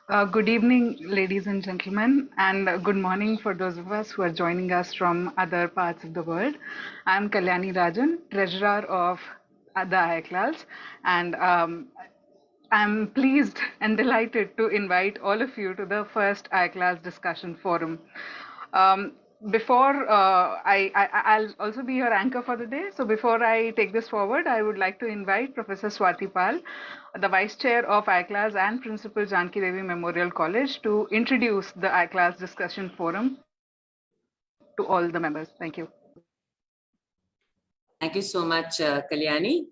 Good evening, ladies and gentlemen, and good morning for those of us who are joining us from other parts of the world. I'm Kalyani Rajan, Treasurer of the IACLALS, and I'm pleased and delighted to invite all of you to the first IACLALS discussion forum. Um, I'll also be your anchor for the day. So before I take this forward, I would like to invite Professor Swati Pal, the Vice Chair of IACLAS and Principal Janki Devi Memorial College, to introduce the IACLAS discussion forum to all the members. Thank you. Thank you so much, Kalyani.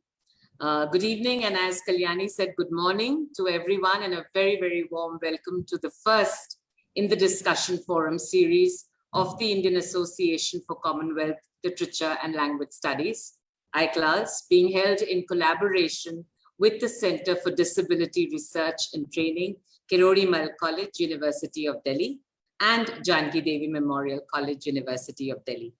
Good evening, and as Kalyani said, good morning to everyone, and a very, very warm welcome to the first in the discussion forum series of the Indian Association for Commonwealth Literature and Language Studies, IACLALS, being held in collaboration with the Center for Disability Research and Training, Kirori College, University of Delhi, and Janki Devi Memorial College, University of Delhi.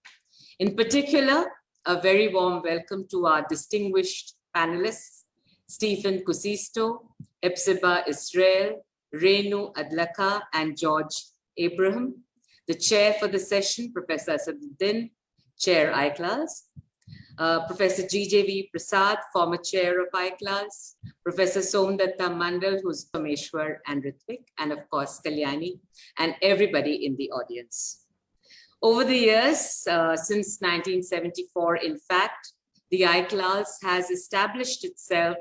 In particular, a very warm welcome to our distinguished panelists, Stephen Kuusisto, Hephzibah Israel, Renu Addlakha, and George Abraham. The chair for the session, Professor Asaduddin, Chair IACLALS, Professor GJV Prasad, former chair of IACLALS, Professor Someshwar Mandal, who's Someshwar and Ritwick, and of course Kalyani, and everybody in the audience. Over the years, since 1974, in fact, the IACLALS has established itself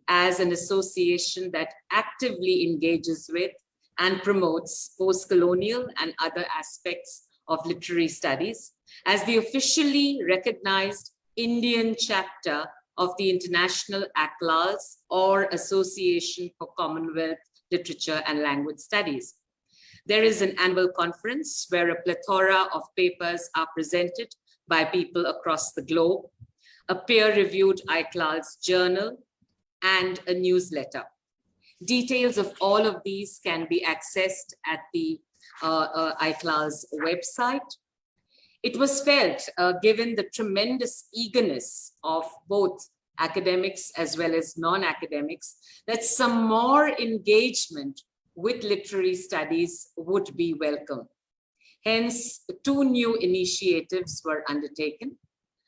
as an association that actively engages with and promotes post-colonial and other aspects of literary studies as the officially recognized Indian chapter of the International IACLALS, or Association for Commonwealth Literature and Language Studies. There is an annual conference where a plethora of papers are presented by people across the globe, a peer-reviewed IACLALS journal, and a newsletter. Details of all of these can be accessed at the IACLALS website. It was felt, given the tremendous eagerness of both academics as well as non-academics, that some more engagement with literary studies would be welcome. Hence, two new initiatives were undertaken: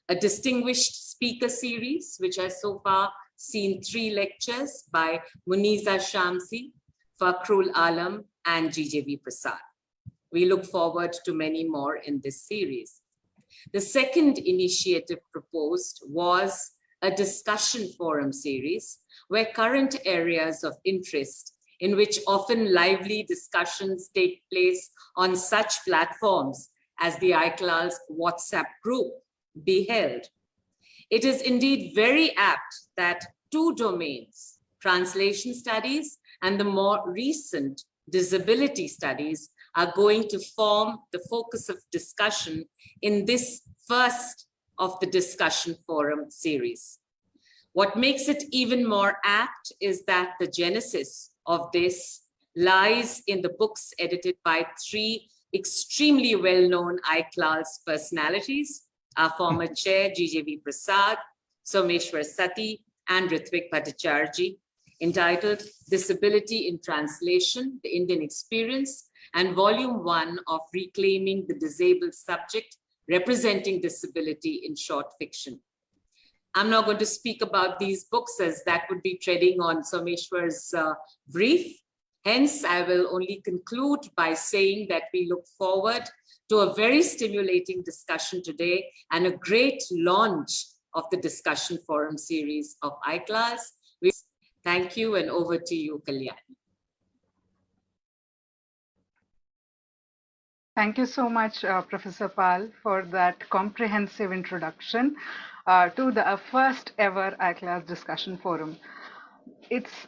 a distinguished speaker series, which has so far seen 3 lectures by Muniza Shamsi, Fakhrul Alam, and GJV Prasad. We look forward to many more in this series. The second initiative proposed was a discussion forum series where current areas of interest, in which often lively discussions take place on such platforms as the IACLALS WhatsApp group, be held. It is indeed very apt that 2 domains, translation studies and the more recent disability studies, are going to form the focus of discussion in this first of the discussion forum series. What makes it even more apt is that the genesis of this lies in the books edited by 3 extremely well-known IACLALS personalities: our former chair, GJV Prasad, Someshwar Sati, and Ritwick Bhattacharjee, entitled Disability in Translation, The Indian Experience, and Volume 1 of Reclaiming the Disabled Subject, Representing Disability in Short Fiction. I'm not going to speak about these books, as that would be treading on Someshwar's brief. Hence, I will only conclude by saying that we look forward to a very stimulating discussion today and a great launch of the discussion forum series of IACLALS. Thank you, and over to you, Kalyani. Thank you so much, Professor Pal, for that comprehensive introduction to the first ever IACLALS discussion forum.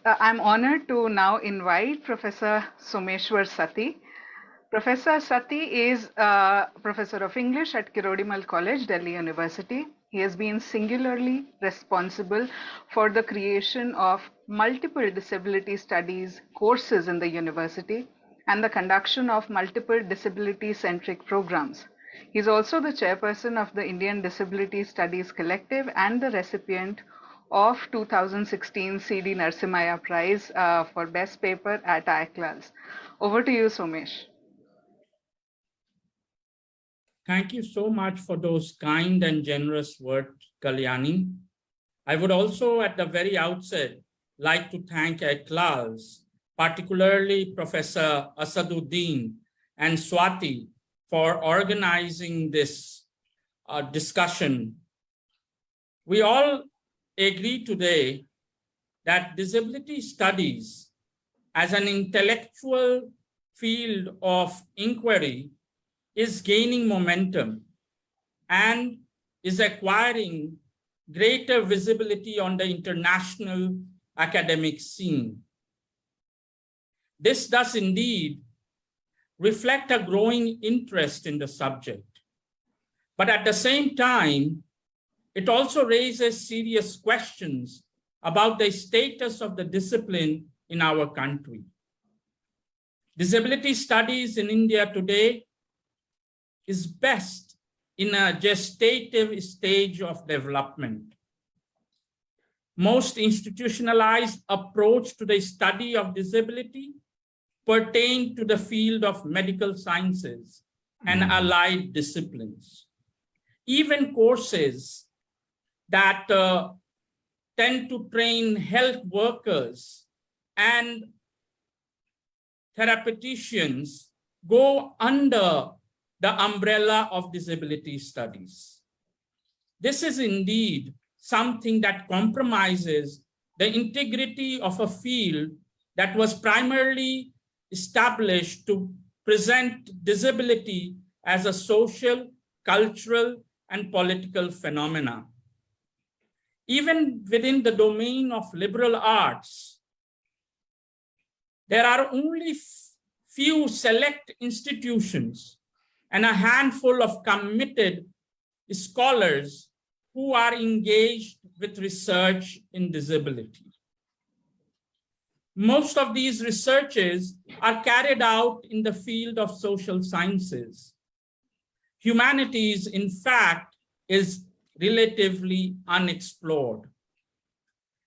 I'm honored to now invite Professor Someshwar Sati. Professor Sati is a professor of English at Kirori College, Delhi University. He has been singularly responsible for the creation of multiple disability studies courses in the university and the conduction of multiple disability-centric programs. He is also the chairperson of the Indian Disability Studies Collective and the recipient of 2016 CD Narasimhaya Prize for Best Paper at IACLALS. Over to you, Somesh. Thank you so much for those kind and generous words, Kalyani. I would also, at the very outset, like to thank IACLALS, particularly Professor Asaduddin and Swati, for organizing this discussion. We all agree today that disability studies as an intellectual field of inquiry is gaining momentum and is acquiring greater visibility on the international academic scene. This does indeed reflect a growing interest in the subject. But at the same time, it also raises serious questions about the status of the discipline in our country. Disability studies in India today is best in a gestative stage of development. Most institutionalized approach to the study of disability pertain to the field of medical sciences and allied disciplines. Even courses that tend to train health workers and therapeuticians go under the umbrella of disability studies. This is indeed something that compromises the integrity of a field that was primarily established to present disability as a social, cultural, and political phenomena. Even within the domain of liberal arts, there are only few select institutions and a handful of committed scholars who are engaged with research in disability. Most of these researches are carried out in the field of social sciences. Humanities, in fact, is relatively unexplored.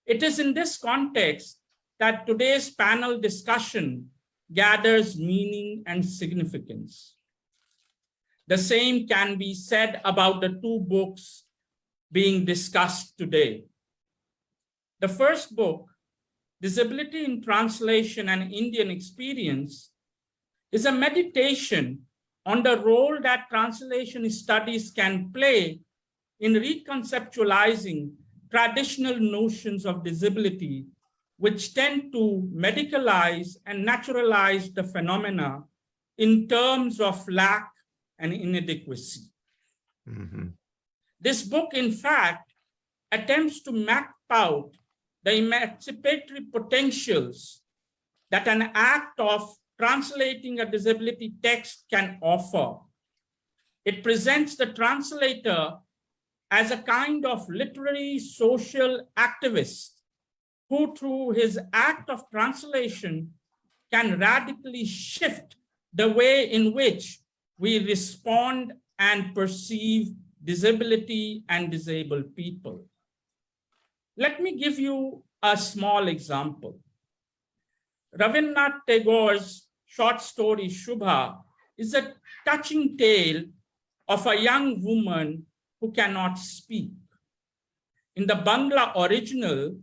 It is in this context that today's panel discussion gathers meaning and significance. The same can be said about the two books being discussed today. The first book, Disability in Translation and Indian Experience, is a meditation on the role that translation studies can play in reconceptualizing traditional notions of disability, which tend to medicalize and naturalize the phenomena in terms of lack and inadequacy. This book, in fact, attempts to map out the emancipatory potentials that an act of translating a disability text can offer. It presents the translator as a kind of literary social activist who, through his act of translation, can radically shift the way in which we respond and perceive disability and disabled people. Let me give you a small example. Rabindranath Tagore's short story Shubha is a touching tale of a young woman who cannot speak. In the Bangla original,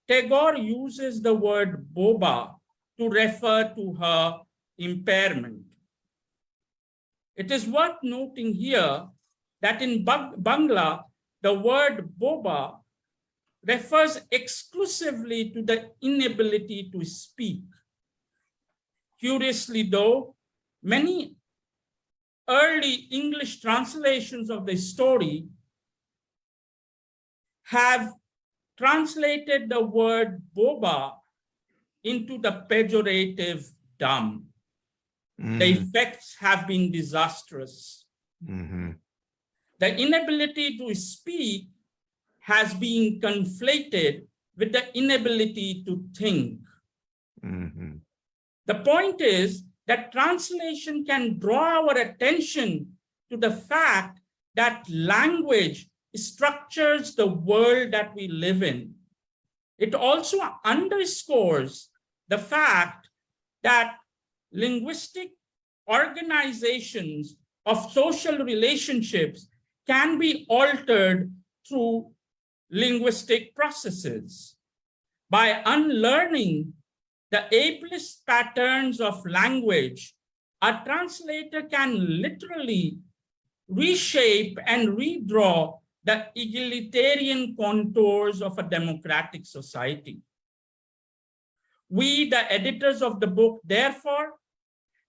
Tagore uses the word boba to refer to her impairment. It is worth noting here that in Bangla, the word boba refers exclusively to the inability to speak. Curiously though, many early English translations of the story have translated the word boba into the pejorative dumb. The effects have been disastrous. The inability to speak has been conflated with the inability to think. The point is that translation can draw our attention to the fact that language structures the world that we live in. it also underscores the fact that linguistic organizations of social relationships can be altered through linguistic processes. By unlearning the ableist patterns of language, a translator can literally reshape and redraw the egalitarian contours of a democratic society. We, the editors of the book, therefore,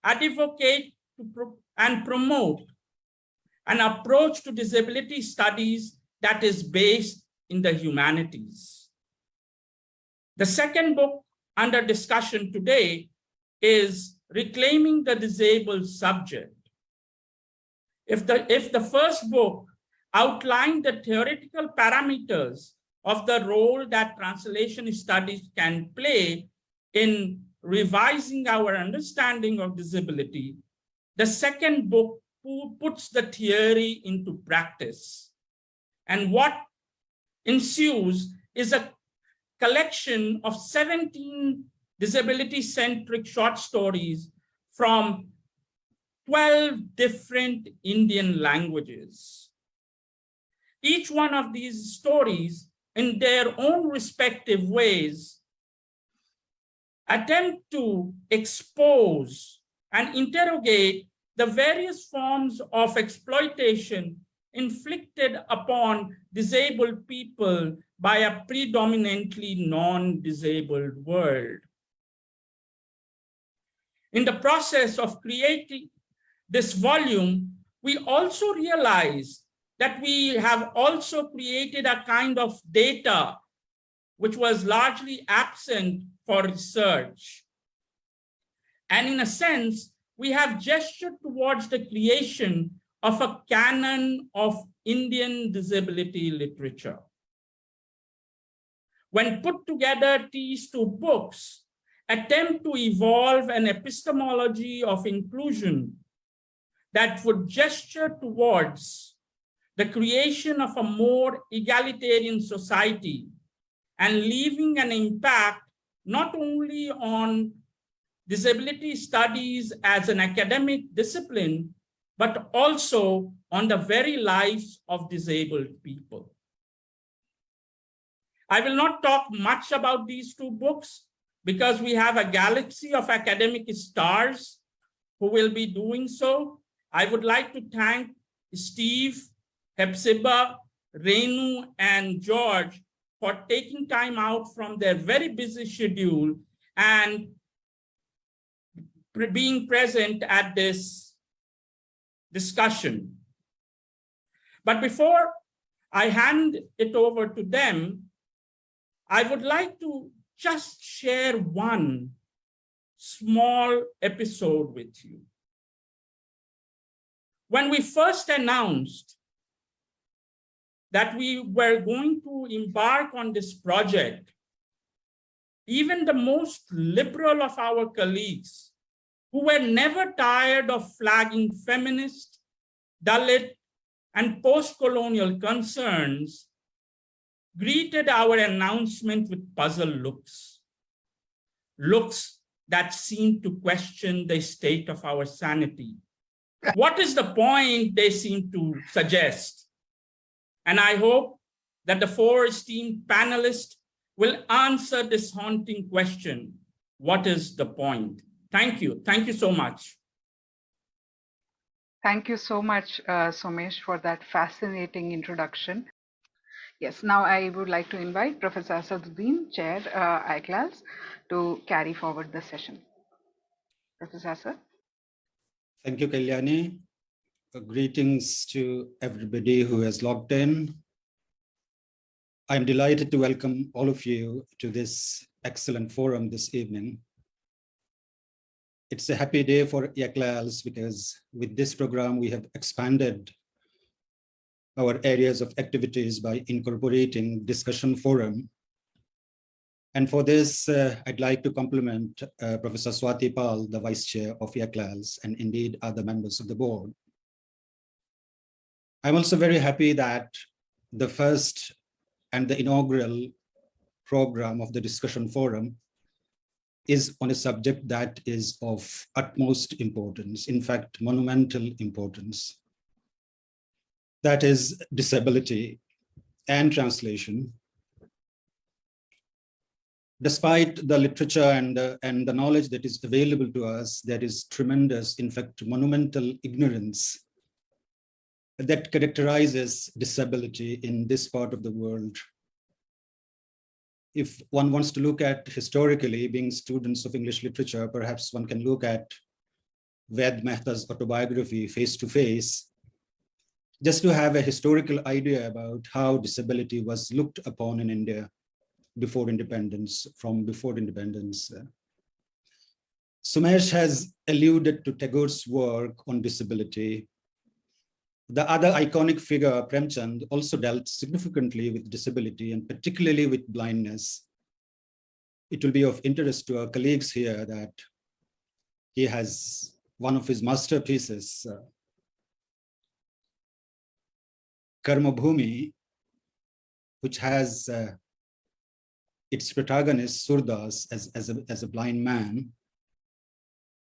advocate and promote an approach to disability studies that is based in the humanities. The second book under discussion today is Reclaiming the Disabled Subject. If the first book outlined the theoretical parameters of the role that translation studies can play in revising our understanding of disability, the second book puts the theory into practice. And what ensues is a collection of 17 disability-centric short stories from 12 different Indian languages. Each one of these stories, in their own respective ways, attempt to expose and interrogate the various forms of exploitation inflicted upon disabled people by a predominantly non-disabled world. In the process of creating this volume, we also realized that we have also created a kind of data which was largely absent for research. And in a sense, we have gestured towards the creation of a canon of Indian disability literature. When put together, these two books attempt to evolve an epistemology of inclusion that would gesture towards the creation of a more egalitarian society and leaving an impact not only on disability studies as an academic discipline, but also on the very lives of disabled people. I will not talk much about these two books because we have a galaxy of academic stars who will be doing so. I would like to thank Steve, Hephzibah, Renu, and George for taking time out from their very busy schedule and being present at this discussion. But before I hand it over to them, I would like to just share one small episode with you. When we first announced that we were going to embark on this project, even the most liberal of our colleagues, who were never tired of flagging feminist, Dalit, and post-colonial concerns, greeted our announcement with puzzled looks, looks that seemed to question the state of our sanity. What is the point, they seem to suggest? And I hope that the four esteemed panelists will answer this haunting question. What is the point? Thank you. Thank you so much. Thank you so much, Somesh, for that fascinating introduction. Yes, now I would like to invite Professor Asaduddin, Chair, IACLALS, to carry forward the session. Professor Asad. Thank you, Kalyani. Greetings to everybody who has logged in. I'm delighted to welcome all of you to this excellent forum this evening. It's a happy day for IACLALS because with this program, we have expanded our areas of activities by incorporating discussion forum. And for this, I'd like to compliment Professor Swati Pal, the Vice Chair of IACLALS, and indeed other members of the board. I'm also very happy that the first and the inaugural program of the discussion forum is on a subject that is of utmost importance, in fact, monumental importance. That is disability and translation. Despite the literature and the knowledge that is available to us, there is tremendous, in fact, monumental ignorance that characterizes disability in this part of the world. If one wants to look at historically, being students of English literature, perhaps one can look at Ved Mehta's autobiography, Face to Face, just to have a historical idea about how disability was looked upon in India before independence, from before independence. Somesh has alluded to Tagore's work on disability. The other iconic figure, Premchand, also dealt significantly with disability and particularly with blindness. It will be of interest to our colleagues here that he has one of his masterpieces, Karma Bhumi, which has its protagonist, Surdas, as a blind man.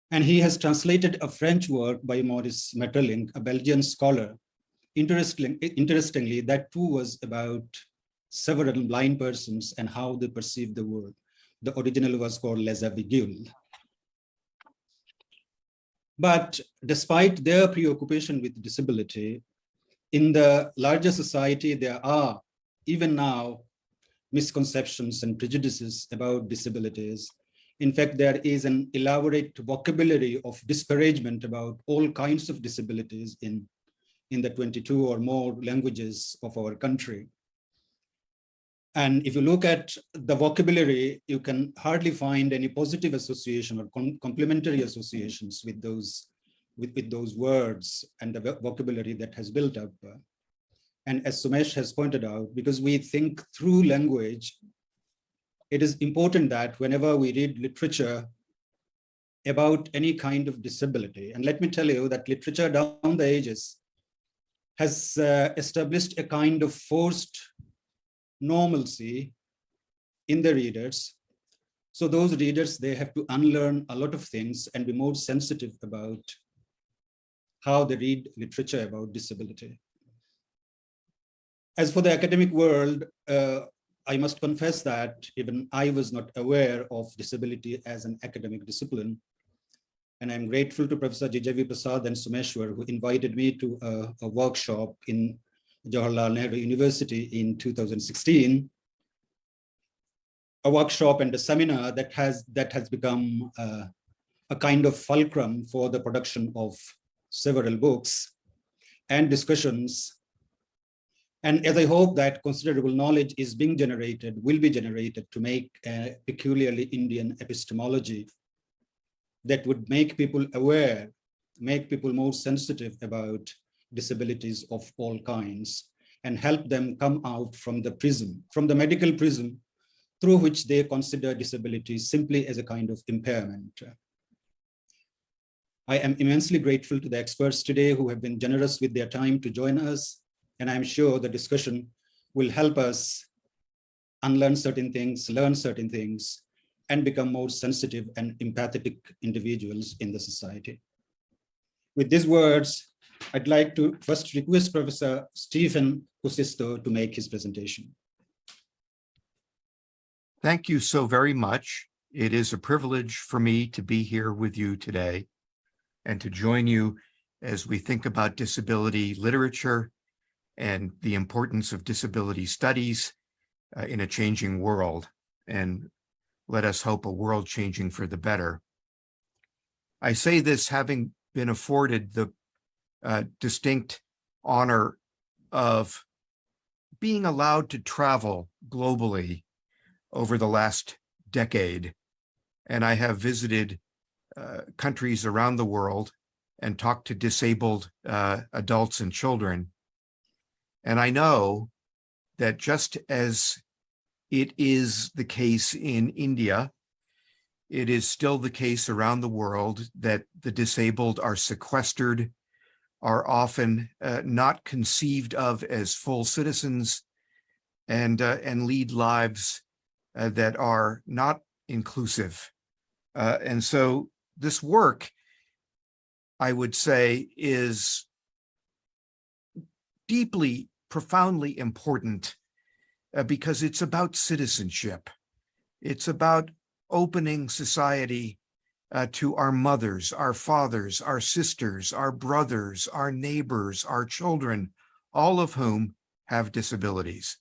And he has translated a French work by Maurice Maeterlinck, a Belgian scholar. Interestingly, that too was about several blind persons and how they perceive the world. The original was called Les Aveugles. But despite their preoccupation with disability, in the larger society, there are, even now, misconceptions and prejudices about disabilities. In fact, there is an elaborate vocabulary of disparagement about all kinds of disabilities in the 22 or more languages of our country. And if you look at the vocabulary, you can hardly find any positive association or complementary associations with those words and the vocabulary that has built up. And as Somesh has pointed out, because we think through language, it is important that whenever we read literature about any kind of disability, and let me tell you that literature down the ages has established a kind of forced normalcy in the readers. So those readers, they have to unlearn a lot of things and be more sensitive about how they read literature about disability. As for the academic world, I must confess that even I was not aware of disability as an academic discipline. And I'm grateful to Professor GJV Prasad and Someshwar, who invited me to a workshop in Jawaharlal Nehru University in 2016. A workshop and a seminar that has become a kind of fulcrum for the production of several books and discussions. And as I hope that considerable knowledge is being generated, will be generated to make a peculiarly Indian epistemology that would make people aware, make people more sensitive about disabilities of all kinds, and help them come out from the prism, from the medical prism, through which they consider disability simply as a kind of impairment. I am immensely grateful to the experts today who have been generous with their time to join us. And I'm sure the discussion will help us unlearn certain things, learn certain things, and become more sensitive and empathetic individuals in the society. With these words, I'd like to first request Professor Stephen Kuusisto to make his presentation. Thank you so very much. It is a privilege for me to be here with you today and to join you as we think about disability literature and the importance of disability studies in a changing world, and let us hope a world changing for the better. I say this having been afforded the distinct honor of being allowed to travel globally over the last decade. And I have visited countries around the world and talked to disabled adults and children. And I know that just as it is the case in India, it is still the case around the world that the disabled are sequestered, are often not conceived of as full citizens, and lead lives that are not inclusive. And so this work, I would say, is deeply, profoundly important because it's about citizenship. It's about opening society to our mothers, our fathers, our sisters, our brothers, our neighbors, our children, all of whom have disabilities.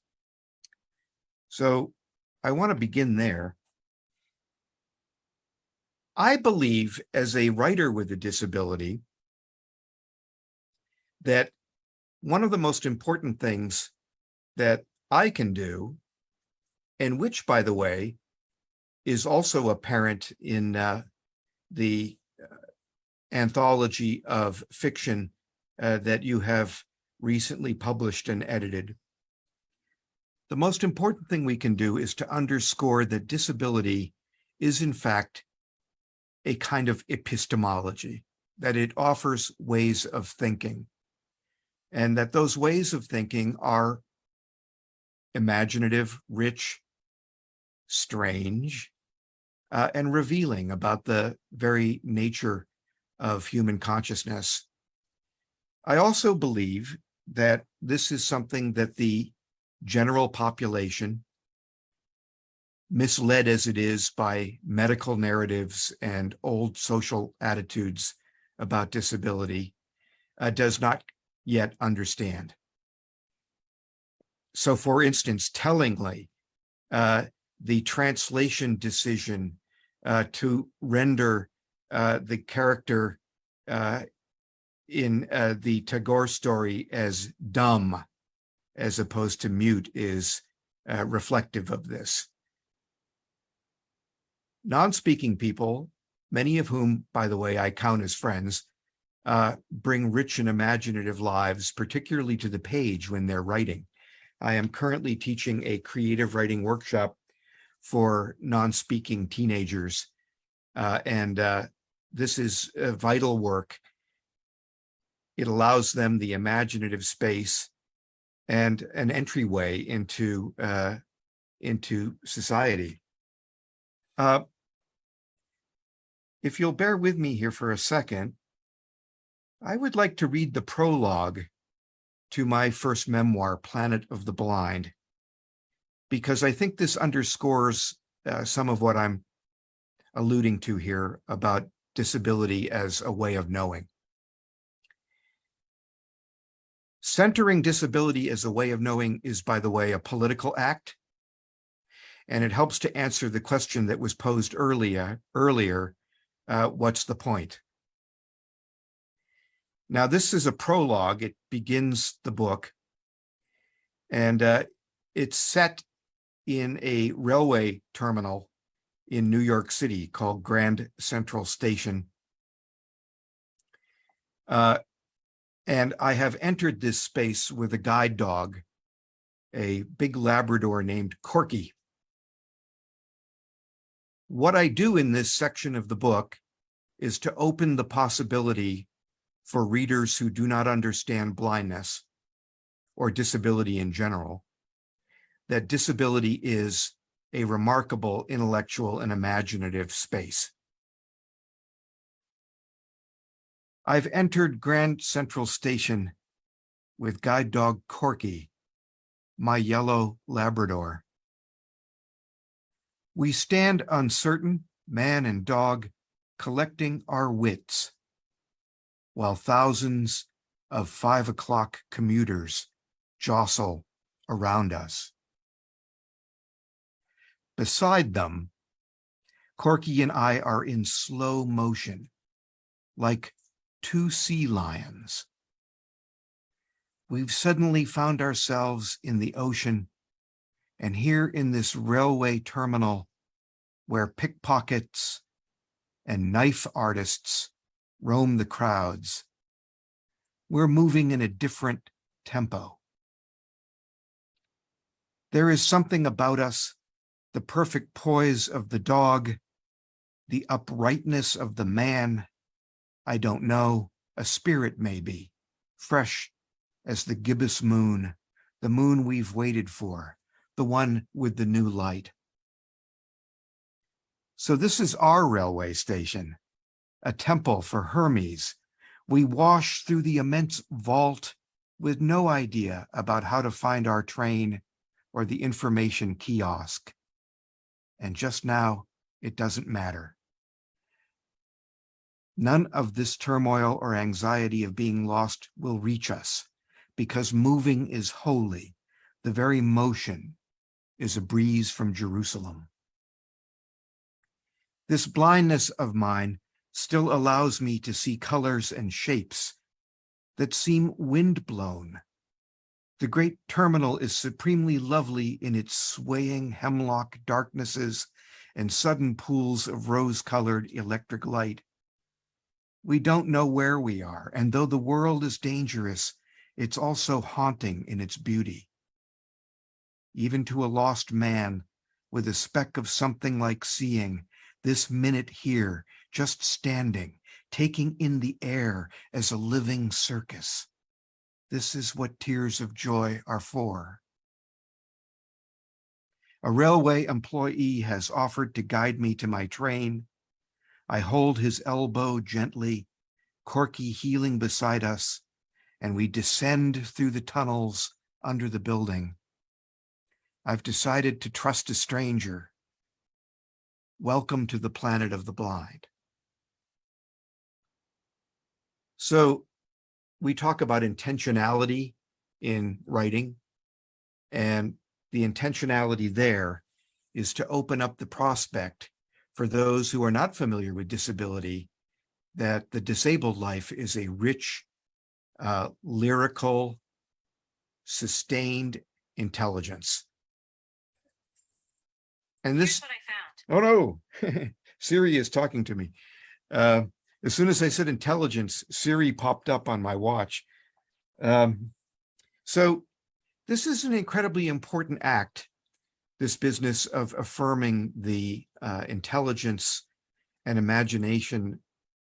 So I want to begin there. I believe, as a writer with a disability, that one of the most important things that I can do, and which, by the way, is also apparent in the anthology of fiction that you have recently published and edited. The most important thing we can do is to underscore that disability is, in fact, a kind of epistemology, that it offers ways of thinking, and that those ways of thinking are imaginative, rich, strange, and revealing about the very nature of human consciousness. I also believe that this is something that the general population, misled as it is by medical narratives and old social attitudes about disability, does not yet understand. So, for instance, tellingly, the translation decision to render the character in the Tagore story as dumb as opposed to mute is reflective of this. Non-speaking people, many of whom, by the way, I count as friends, bring rich and imaginative lives, particularly to the page when they're writing. I am currently teaching a creative writing workshop for non-speaking teenagers, and this is a vital work. It allows them the imaginative space and an entryway into society. If you'll bear with me here for a second, I would like to read the prologue to my first memoir, Planet of the Blind, because I think this underscores some of what I'm alluding to here about disability as a way of knowing. Centering disability as a way of knowing is, by the way, a political act, and it helps to answer the question that was posed earlier, what's the point? Now, this is a prologue. It begins the book, and it's set in a railway terminal in New York City called Grand Central Station. And I have entered this space with a guide dog, a big Labrador named Corky. What I do in this section of the book is to open the possibility for readers who do not understand blindness or disability in general, that disability is a remarkable intellectual and imaginative space. I've entered Grand Central Station with guide dog Corky, my yellow Labrador. We stand uncertain, man and dog, collecting our wits, while thousands of 5 o'clock commuters jostle around us. Beside them, Corky and I are in slow motion, like 2 sea lions. We've suddenly found ourselves in the ocean, and here in this railway terminal where pickpockets and knife artists roam the crowds, we're moving in a different tempo. There is something about us, the perfect poise of the dog, the uprightness of the man, I don't know, a spirit maybe, fresh as the gibbous moon, the moon we've waited for, the one with the new light. So this is our railway station, a temple for Hermes. We wash through the immense vault with no idea about how to find our train or the information kiosk. And just now, it doesn't matter. None of this turmoil or anxiety of being lost will reach us, because moving is holy. The very motion is a breeze from Jerusalem. This blindness of mine still allows me to see colors and shapes that seem wind-blown. The great terminal is supremely lovely in its swaying hemlock darknesses and sudden pools of rose-colored electric light. We don't know where we are, and though the world is dangerous, it's also haunting in its beauty. Even to a lost man with a speck of something like seeing, this minute here, just standing, taking in the air as a living circus. This is what tears of joy are for. A railway employee has offered to guide me to my train. I hold his elbow gently, Corky heeling beside us, and we descend through the tunnels under the building. I've decided to trust a stranger. Welcome to the planet of the blind. So we talk about intentionality in writing, and the intentionality there is to open up the prospect for those who are not familiar with disability, that the disabled life is a rich, lyrical, sustained intelligence. And this, oh no, Siri is talking to me. As soon as I said intelligence, Siri popped up on my watch. So this is an incredibly important act, this business of affirming the intelligence and imagination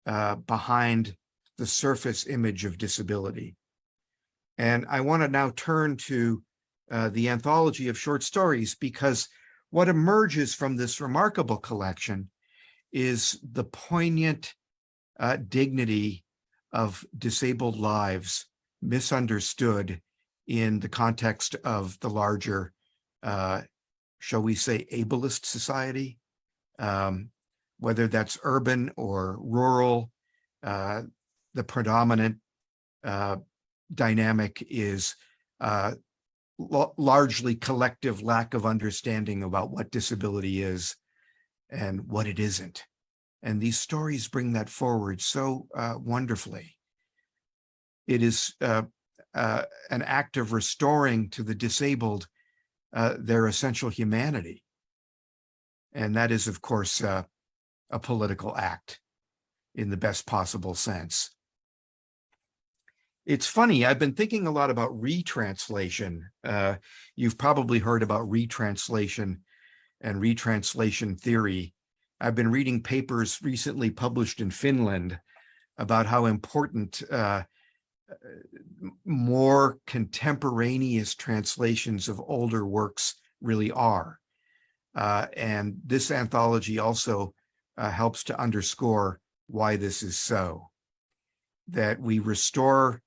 behind the surface image of disability. And I want to now turn to the anthology of short stories, because what emerges from this remarkable collection is the poignant dignity of disabled lives misunderstood in the context of the larger, shall we say, ableist society, whether that's urban or rural. The predominant dynamic is largely collective lack of understanding about what disability is and what it isn't. And these stories bring that forward so wonderfully. It is an act of restoring to the disabled their essential humanity. And that is, of course, a political act in the best possible sense. It's funny, I've been thinking a lot about retranslation. You've probably heard about retranslation and retranslation theory. I've been reading papers recently published in Finland about how important more contemporaneous translations of older works really are. And this anthology also helps to underscore why this is so, that we restore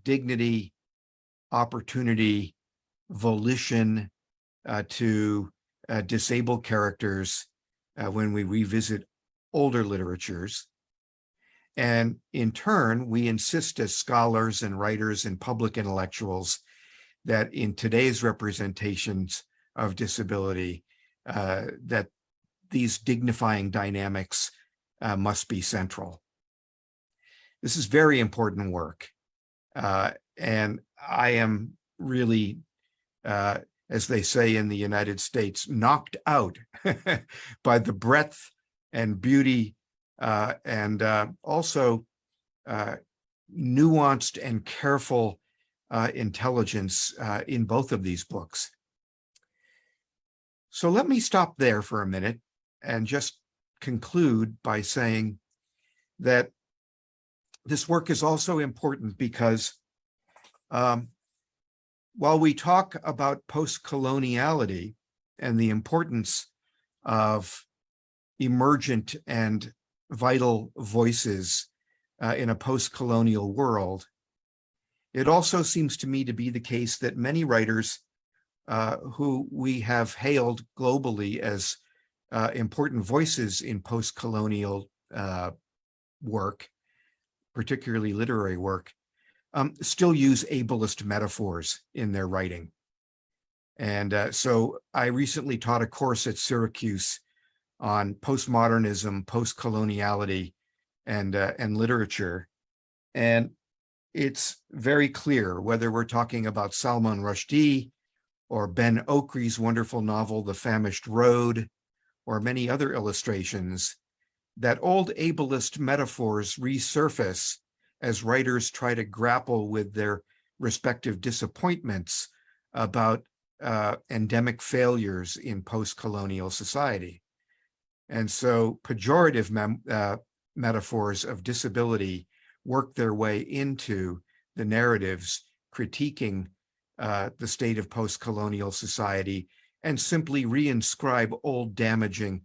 dignity, opportunity, volition to disabled characters when we revisit older literatures. And in turn, we insist as scholars and writers and public intellectuals that in today's representations of disability, that these dignifying dynamics must be central. This is very important work. And I am really, as they say in the United States, knocked out by the breadth and beauty and also nuanced and careful intelligence in both of these books. So let me stop there for a minute and just conclude by saying that this work is also important because while we talk about post-coloniality and the importance of emergent and vital voices in a post-colonial world, it also seems to me to be the case that many writers who we have hailed globally as important voices in post-colonial work, particularly literary work, still use ableist metaphors in their writing. And so I recently taught a course at Syracuse on postmodernism, post-coloniality, and literature. And it's very clear, whether we're talking about Salman Rushdie or Ben Okri's wonderful novel, The Famished Road, or many other illustrations, that old ableist metaphors resurface as writers try to grapple with their respective disappointments about endemic failures in post-colonial society. And so pejorative metaphors of disability work their way into the narratives critiquing the state of post-colonial society and simply reinscribe old damaging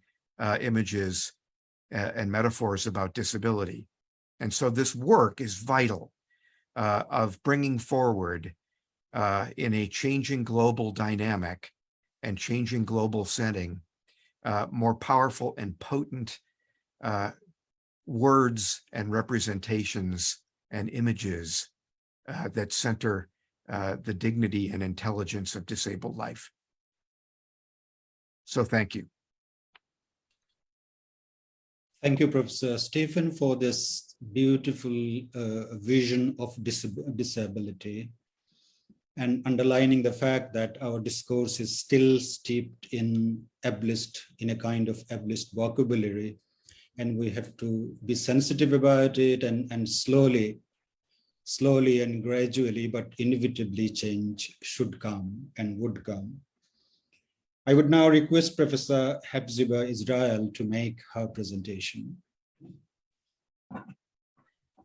images and metaphors about disability. And so this work is vital of bringing forward in a changing global dynamic and changing global setting, more powerful and potent words and representations and images that center the dignity and intelligence of disabled life. So thank you. Thank you, Professor Stephen, for this beautiful vision of disability and underlining the fact that our discourse is still steeped in ableist, in a kind of ableist vocabulary, and we have to be sensitive about it and slowly and gradually, but inevitably change should come and would come. I would now request Professor Hephzibah Israel to make her presentation.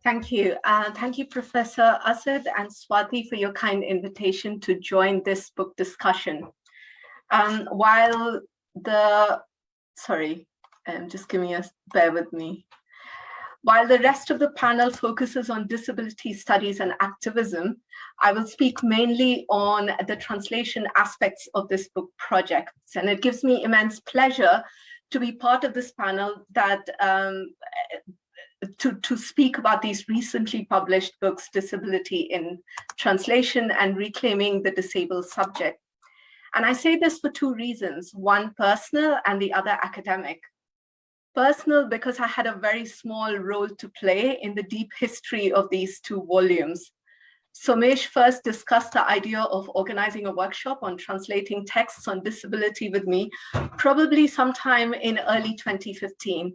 Thank you. Thank you, Professor Asad and Swati, for your kind invitation to join this book discussion. Bear with me. While the rest of the panel focuses on disability studies and activism, I will speak mainly on the translation aspects of this book project. And it gives me immense pleasure to be part of this panel that to speak about these recently published books, Disability in Translation and Reclaiming the Disabled Subject. And I say this for two reasons, one personal and the other academic. Personal, because I had a very small role to play in the deep history of these two volumes. Somesh first discussed the idea of organizing a workshop on translating texts on disability with me, probably sometime in early 2015.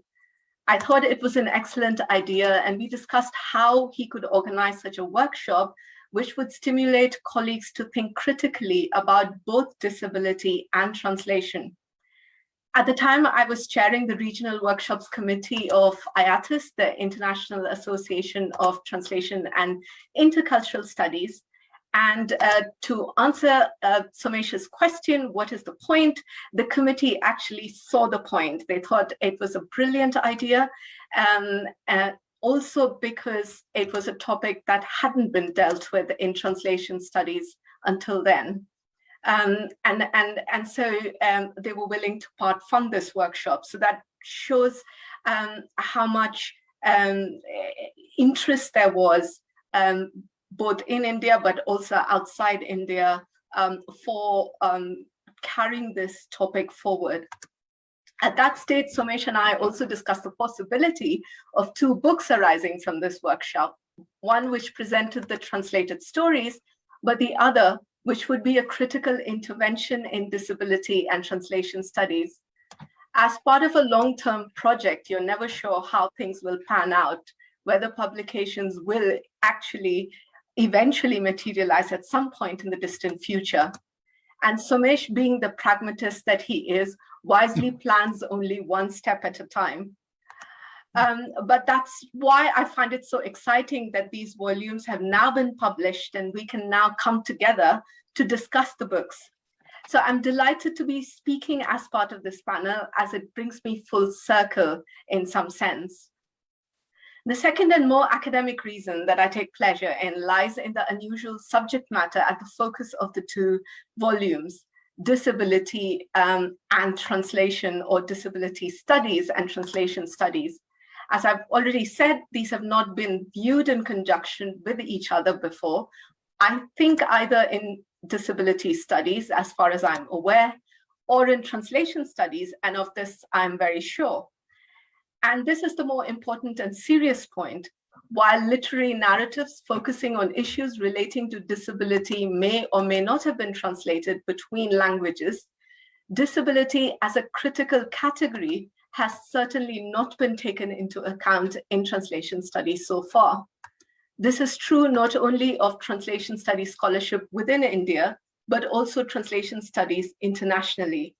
I thought it was an excellent idea, and we discussed how he could organize such a workshop, which would stimulate colleagues to think critically about both disability and translation. At the time, I was chairing the Regional Workshops Committee of IATIS, the International Association of Translation and Intercultural Studies. And to answer Somesh's question, what is the point? The committee actually saw the point. They thought it was a brilliant idea, also because it was a topic that hadn't been dealt with in translation studies until then. So they were willing to part fund this workshop. So that shows how much interest there was both in India, but also outside India for carrying this topic forward. At that stage, Somesh and I also discussed the possibility of two books arising from this workshop, one which presented the translated stories, but the other which would be a critical intervention in disability and translation studies. As part of a long-term project, you're never sure how things will pan out, whether publications will actually eventually materialize at some point in the distant future. And Somesh, being the pragmatist that he is, wisely plans only one step at a time. But that's why I find it so exciting that these volumes have now been published and we can now come together to discuss the books. So I'm delighted to be speaking as part of this panel, as it brings me full circle in some sense. The second and more academic reason that I take pleasure in lies in the unusual subject matter at the focus of the two volumes, disability and translation, or disability studies and translation studies. As I've already said, these have not been viewed in conjunction with each other before. I think either in disability studies, as far as I'm aware, or in translation studies, and of this I'm very sure. And this is the more important and serious point. While literary narratives focusing on issues relating to disability may or may not have been translated between languages, disability as a critical category has certainly not been taken into account in translation studies so far. This is true not only of translation studies scholarship within India, but also translation studies internationally.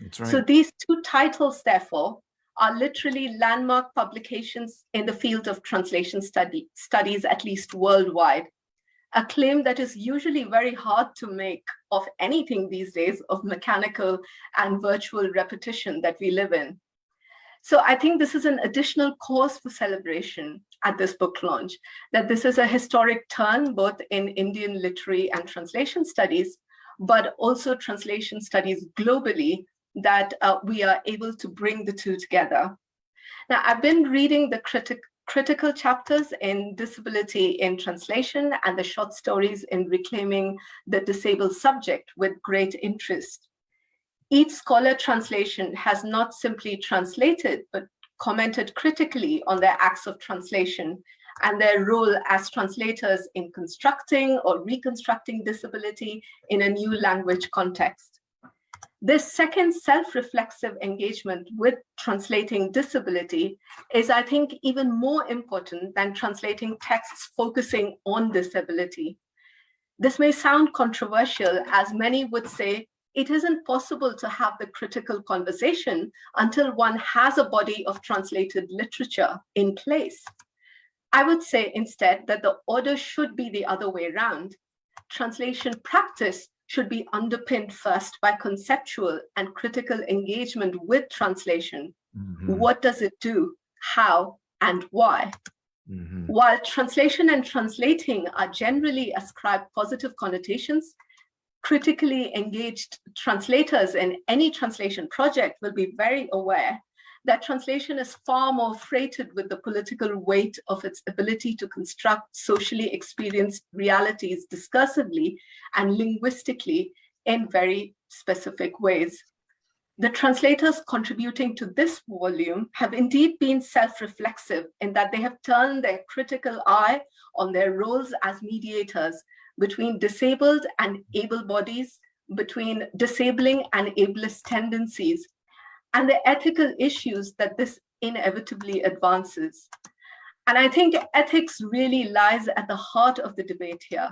That's right. So these two titles, therefore, are literally landmark publications in the field of translation studies, at least worldwide. A claim that is usually very hard to make of anything these days of mechanical and virtual repetition that we live in. So I think this is an additional cause for celebration at this book launch, that this is a historic turn both in Indian literary and translation studies, but also translation studies globally, that we are able to bring the two together. Now, I've been reading the critical chapters in disability in translation and the short stories in reclaiming the disabled subject with great interest. Each scholar translation has not simply translated, but commented critically on their acts of translation and their role as translators in constructing or reconstructing disability in a new language context. This second self-reflexive engagement with translating disability is, I think, even more important than translating texts focusing on disability. This may sound controversial, as many would say it isn't possible to have the critical conversation until one has a body of translated literature in place. I would say instead that the order should be the other way around. Translation practice should be underpinned first by conceptual and critical engagement with translation. Mm-hmm. What does it do? How and why? Mm-hmm. While translation and translating are generally ascribed positive connotations, critically engaged translators in any translation project will be very aware that translation is far more freighted with the political weight of its ability to construct socially experienced realities discursively and linguistically in very specific ways. The translators contributing to this volume have indeed been self-reflexive in that they have turned their critical eye on their roles as mediators between disabled and able bodies, between disabling and ableist tendencies, and the ethical issues that this inevitably advances. And I think ethics really lies at the heart of the debate here.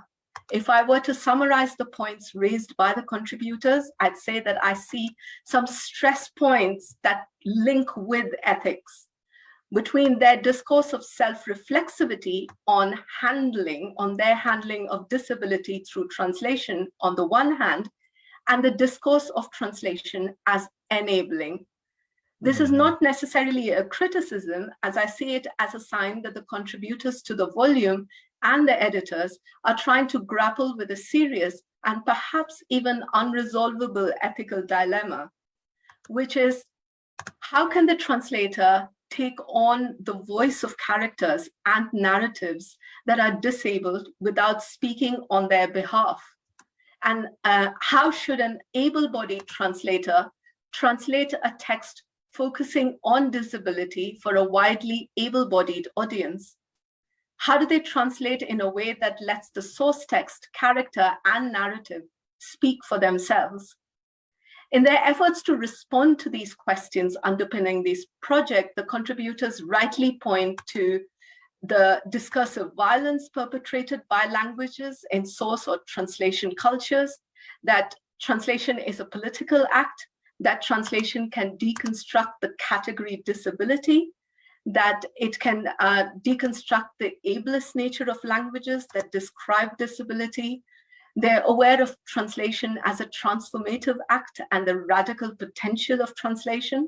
If I were to summarize the points raised by the contributors, I'd say that I see some stress points that link with ethics between their discourse of self-reflexivity on their handling of disability through translation on the one hand, and the discourse of translation as enabling. This is not necessarily a criticism, as I see it as a sign that the contributors to the volume and the editors are trying to grapple with a serious and perhaps even unresolvable ethical dilemma, which is, how can the translator take on the voice of characters and narratives that are disabled without speaking on their behalf? And how should an able-bodied translator translate a text focusing on disability for a widely able-bodied audience? How do they translate in a way that lets the source text, character, and narrative speak for themselves? In their efforts to respond to these questions underpinning this project, the contributors rightly point to the discursive violence perpetrated by languages in source or translation cultures, that translation is a political act, that translation can deconstruct the category disability, that it can deconstruct the ableist nature of languages that describe disability, They're aware of translation as a transformative act and the radical potential of translation,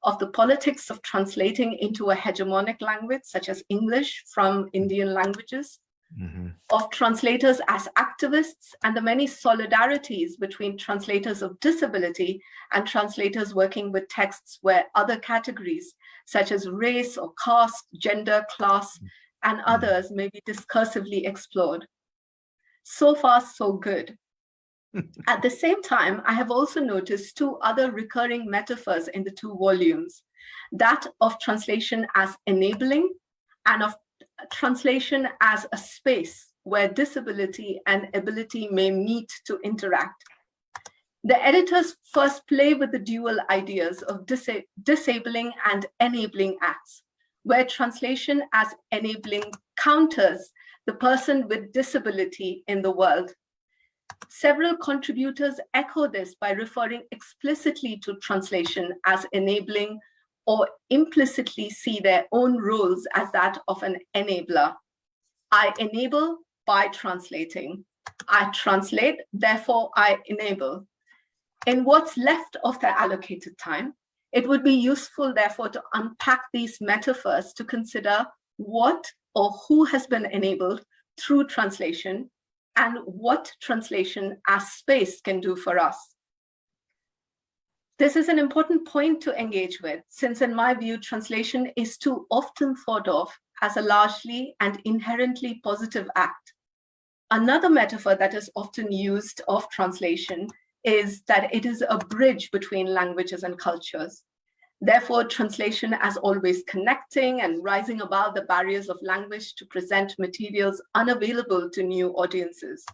of the politics of translating into a hegemonic language, such as English from Indian languages, of translators as activists, and the many solidarities between translators of disability and translators working with texts where other categories, such as race or caste, gender, class, and others may be discursively explored. So far, so good. At the same time, I have also noticed two other recurring metaphors in the two volumes, that of translation as enabling and of translation as a space where disability and ability may meet to interact. The editors first play with the dual ideas of disabling and enabling acts, where translation as enabling counters the person with disability in the world. Several contributors echo this by referring explicitly to translation as enabling or implicitly see their own roles as that of an enabler. I enable by translating. I translate, therefore I enable. In what's left of their allocated time, it would be useful, therefore, to unpack these metaphors to consider what or who has been enabled through translation and what translation as space can do for us. This is an important point to engage with, since in my view, translation is too often thought of as a largely and inherently positive act. Another metaphor that is often used of translation is that it is a bridge between languages and cultures. Therefore, translation as always connecting and rising above the barriers of language to present materials unavailable to new audiences,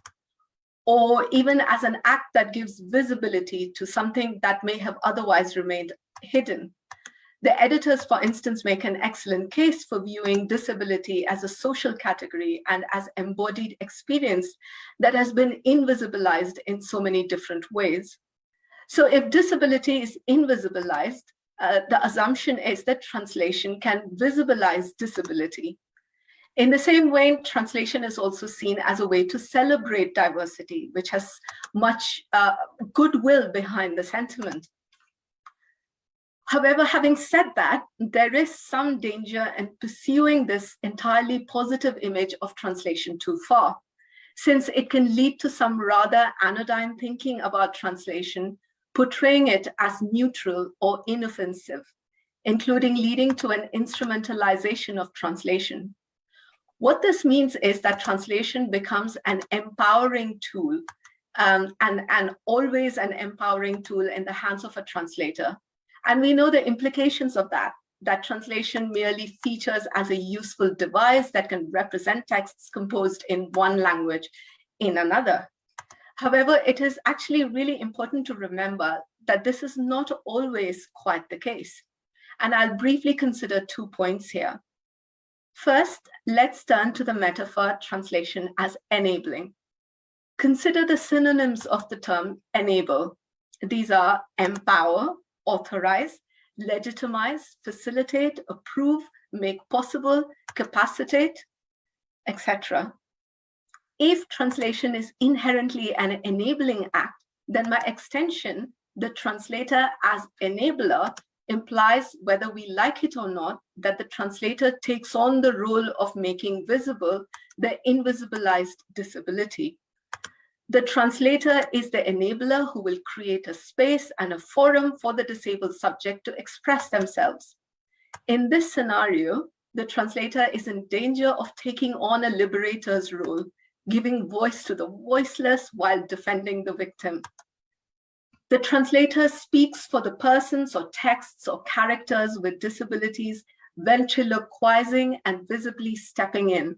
or even as an act that gives visibility to something that may have otherwise remained hidden. The editors, for instance, make an excellent case for viewing disability as a social category and as embodied experience that has been invisibilized in so many different ways. So if disability is invisibilized, the assumption is that translation can visibilize disability. In the same way, translation is also seen as a way to celebrate diversity, which has much goodwill behind the sentiment. However, having said that, there is some danger in pursuing this entirely positive image of translation too far, since it can lead to some rather anodyne thinking about translation, portraying it as neutral or inoffensive, including leading to an instrumentalization of translation. What this means is that translation becomes an empowering tool, and always an empowering tool in the hands of a translator. And we know the implications of that translation merely features as a useful device that can represent texts composed in one language in another. However, it is actually really important to remember that this is not always quite the case. And I'll briefly consider 2 points here. First, let's turn to the metaphor translation as enabling. Consider the synonyms of the term enable. These are empower, authorize, legitimize, facilitate, approve, make possible, capacitate, etc. If translation is inherently an enabling act, then by extension, the translator as enabler implies, whether we like it or not, that the translator takes on the role of making visible the invisibilized disability. The translator is the enabler who will create a space and a forum for the disabled subject to express themselves. In this scenario, the translator is in danger of taking on a liberator's role, giving voice to the voiceless while defending the victim. The translator speaks for the persons or texts or characters with disabilities, ventriloquizing and visibly stepping in.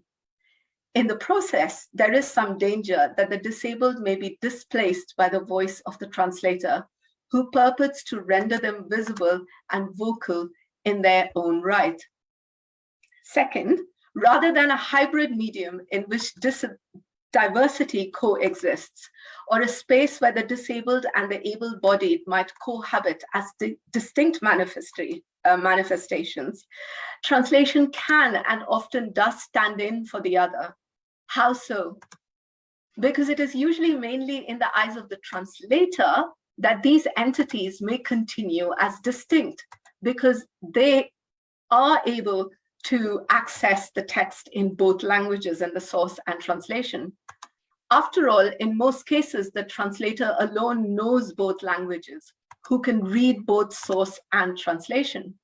In the process, there is some danger that the disabled may be displaced by the voice of the translator, who purports to render them visible and vocal in their own right. Second, rather than a hybrid medium in which diversity coexists, or a space where the disabled and the able-bodied might cohabit as distinct manifestations, translation can and often does stand in for the other. How so? because it is usually mainly in the eyes of the translator that these entities may continue as distinct, because they are able to access the text in both languages and the source and translation. After all, in most cases, the translator alone knows both languages, who can read both source and translation.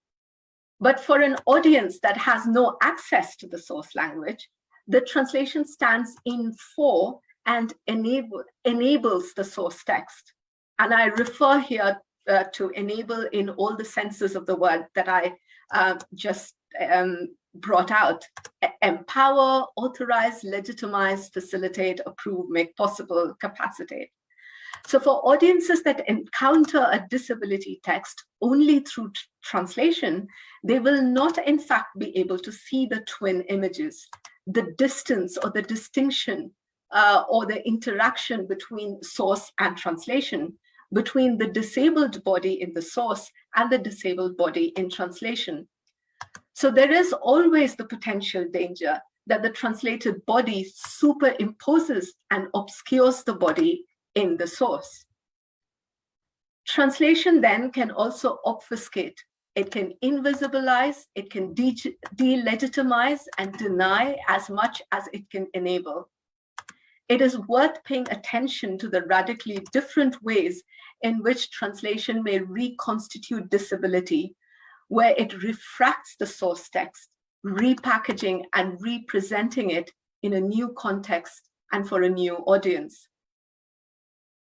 But for an audience that has no access to the source language, the translation stands in for and enables the source text. And I refer here to enable in all the senses of the word that I just brought out: empower, authorize, legitimize, facilitate, approve, make possible, capacitate. So for audiences that encounter a disability text only through translation, they will not in fact be able to see the twin images, the distance or the distinction or the interaction between source and translation, between the disabled body in the source and the disabled body in translation. So there is always the potential danger that the translated body superimposes and obscures the body in the source. Translation then can also obfuscate. It can invisibilize, it can delegitimize and deny as much as it can enable. It is worth paying attention to the radically different ways in which translation may reconstitute disability, where it refracts the source text, repackaging and representing it in a new context and for a new audience.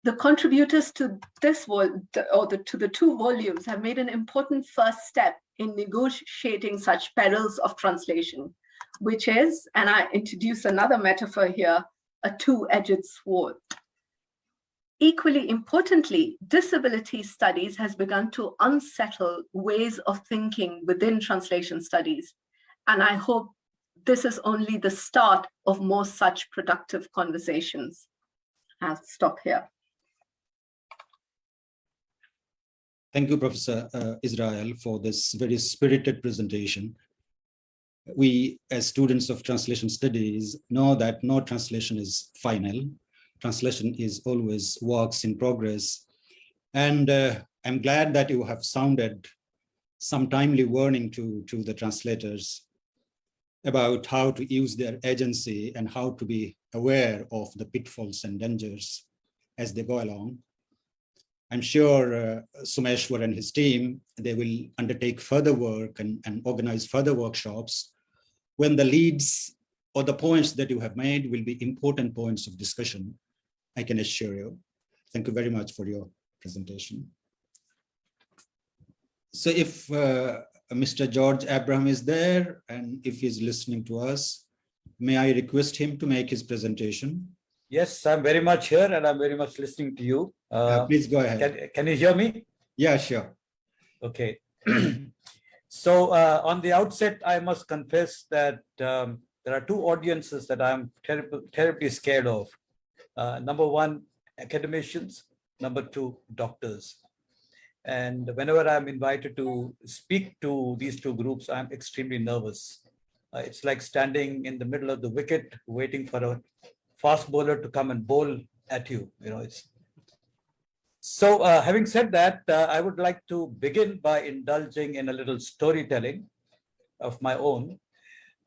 The contributors to this to the two volumes have made an important first step in negotiating such perils of translation, which is, and I introduce another metaphor here, a two-edged sword. Equally importantly, disability studies has begun to unsettle ways of thinking within translation studies, and I hope this is only the start of more such productive conversations. I'll stop here. Thank you, Professor Israel, for this very spirited presentation. We, as students of translation studies, know that no translation is final. Translation is always works in progress. And I'm glad that you have sounded some timely warning to the translators about how to use their agency and how to be aware of the pitfalls and dangers as they go along. I'm sure Someshwar and his team, they will undertake further work and organize further workshops when the leads or the points that you have made will be important points of discussion, I can assure you. Thank you very much for your presentation. So if Mr. George Abraham is there, and if he's listening to us, may I request him to make his presentation? Yes, I'm very much here and I'm very much listening to you. Please go ahead. Can you hear me? Yeah, sure. Okay. So on the outset, I must confess that there are two audiences that I'm terribly scared of. Number one, academicians. Number two, doctors. And whenever I'm invited to speak to these two groups, I'm extremely nervous. It's like standing in the middle of the wicket, waiting for a fast bowler to come and bowl at you. You know, it's so. Having said that, I would like to begin by indulging in a little storytelling of my own.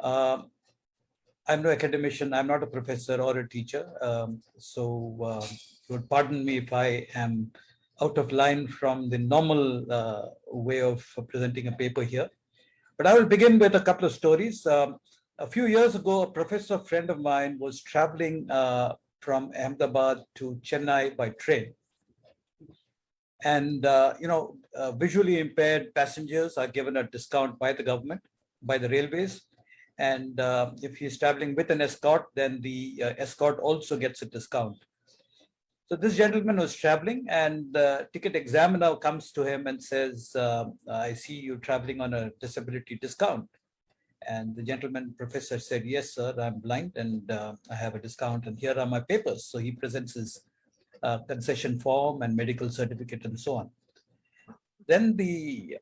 I'm no academician. I'm not a professor or a teacher. So you would pardon me if I am out of line from the normal way of presenting a paper here. But I will begin with a couple of stories. A few years ago, a professor friend of mine was traveling from Ahmedabad to Chennai by train. And, visually impaired passengers are given a discount by the government, by the railways. And if he's traveling with an escort, then the escort also gets a discount. So this gentleman was traveling and the ticket examiner comes to him and says, I see you traveling on a disability discount. And the gentleman professor said, yes, sir, I'm blind and I have a discount and here are my papers. So he presents his concession form and medical certificate and so on. Then the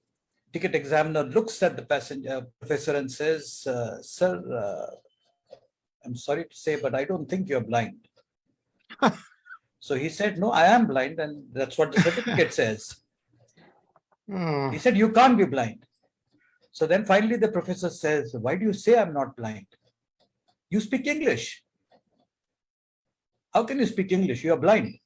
ticket examiner looks at the professor and says, sir, I'm sorry to say, but I don't think you're blind. So he said, no, I am blind, and that's what the certificate says. Oh, He said, you can't be blind. So then finally the professor says, why do you say I'm not blind? You speak English. How can you speak English? You are blind.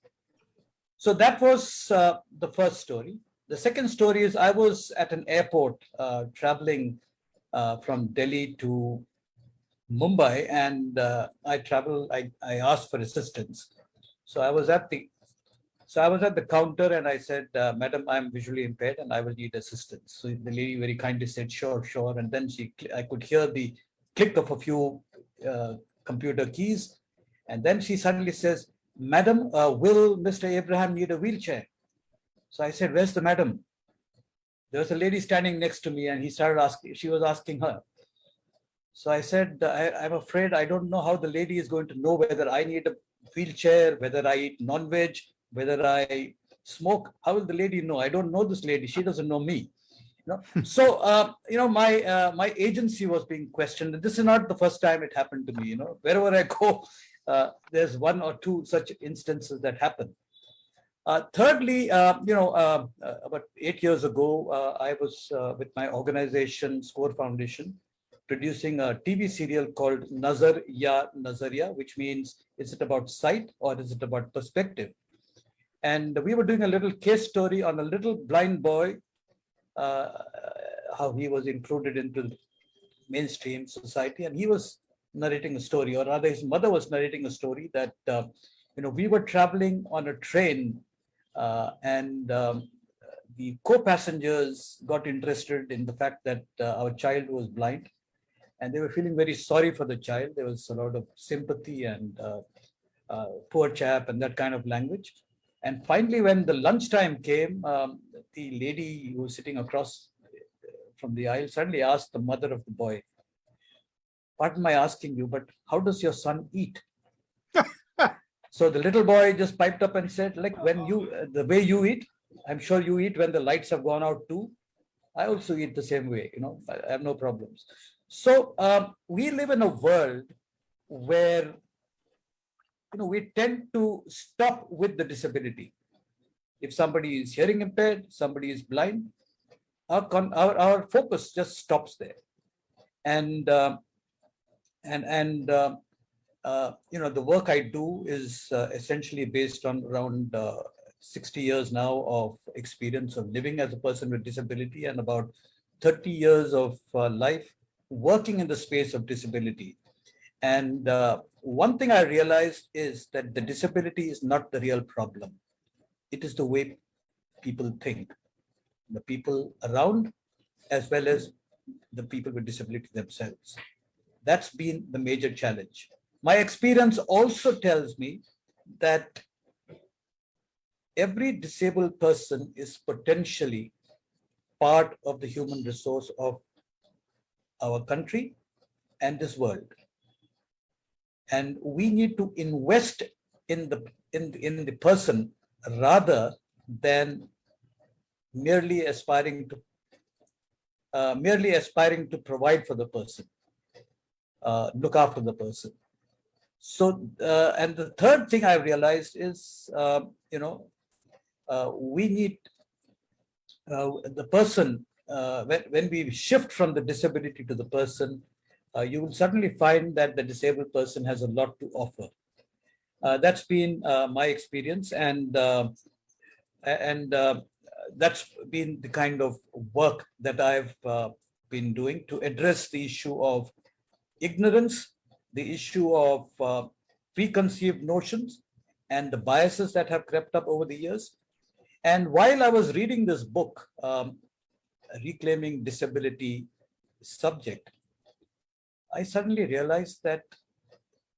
So that was the first story. The second story is I was at an airport traveling from Delhi to Mumbai, and I asked for assistance. So I was at the counter and I said, Madam, I'm visually impaired and I will need assistance. So the lady very kindly said, sure, sure. And then I could hear the click of a few computer keys. And then she suddenly says, Madam, will Mr. Abraham need a wheelchair? So I said, where's the madam? There was a lady standing next to me and she was asking her. So I said, I'm afraid I don't know how the lady is going to know whether I need a wheelchair, whether I eat non-veg, whether I smoke. How will the lady know? I don't know this lady. She doesn't know me. So, my agency was being questioned. This is not the first time it happened to me. Wherever I go, there's one or two such instances that happen. Thirdly, about 8 years ago, I was with my organization, Score Foundation, producing a TV serial called Nazar Ya Nazariya, which means, is it about sight or is it about perspective? And we were doing a little case story on a little blind boy, how he was included into mainstream society. And he was narrating a story, or rather his mother was narrating a story that, we were traveling on a train and the co-passengers got interested in the fact that our child was blind. And they were feeling very sorry for the child. There was a lot of sympathy and poor chap and that kind of language. And finally, when the lunchtime came, the lady who was sitting across from the aisle suddenly asked the mother of the boy, pardon my asking you, but how does your son eat? So the little boy just piped up and said, like, the way you eat, I'm sure you eat when the lights have gone out too. I also eat the same way, I have no problems. So we live in a world where, we tend to stop with the disability. If somebody is hearing impaired, somebody is blind, our focus just stops there. And the work I do is essentially based on around 60 years now of experience of living as a person with disability and about 30 years of life working in the space of disability. And one thing I realized is that the disability is not the real problem. It is the way people think, the people around, as well as the people with disability themselves. That's been the major challenge. My experience also tells me that every disabled person is potentially part of the human resource of our country and this world. And we need to invest in the person rather than merely aspiring to provide for the person, look after the person. So, and the third thing I've realized is, we need the person, when we shift from the disability to the person, you will suddenly find that the disabled person has a lot to offer. That's been my experience, and that's been the kind of work that I've been doing to address the issue of ignorance, the issue of preconceived notions, and the biases that have crept up over the years. And while I was reading this book, Reclaiming Disability Subject, I suddenly realized that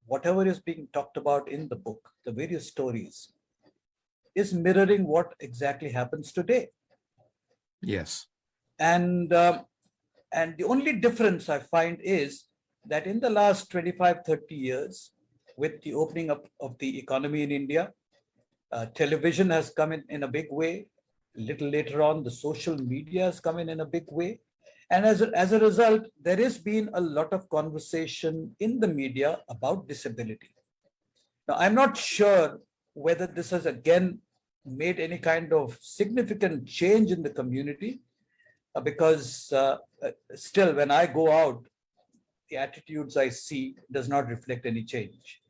whatever is being talked about in the book, the various stories, is mirroring what exactly happens today. yes. And the only difference I find is that in the last 25, 30 years, with the opening up of the economy in India, television has come in a big way. A little later on, the social media has come in a big way. And as a result, there has been a lot of conversation in the media about disability. Now, I'm not sure whether this has again made any kind of significant change in the community, because still when I go out, the attitudes I see does not reflect any change.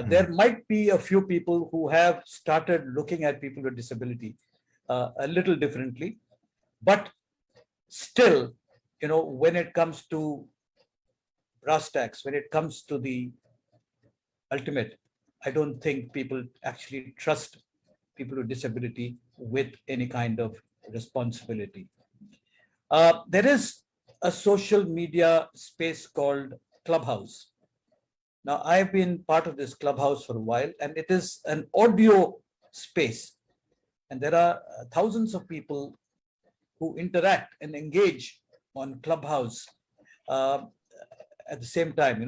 There might be a few people who have started looking at people with disability a little differently, but still, when it comes to brass tacks, when it comes to the ultimate, I don't think people actually trust people with disability with any kind of responsibility. There is a social media space called Clubhouse. Now, I've been part of this Clubhouse for a while, and it is an audio space. And there are thousands of people who interact and engage on Clubhouse at the same time.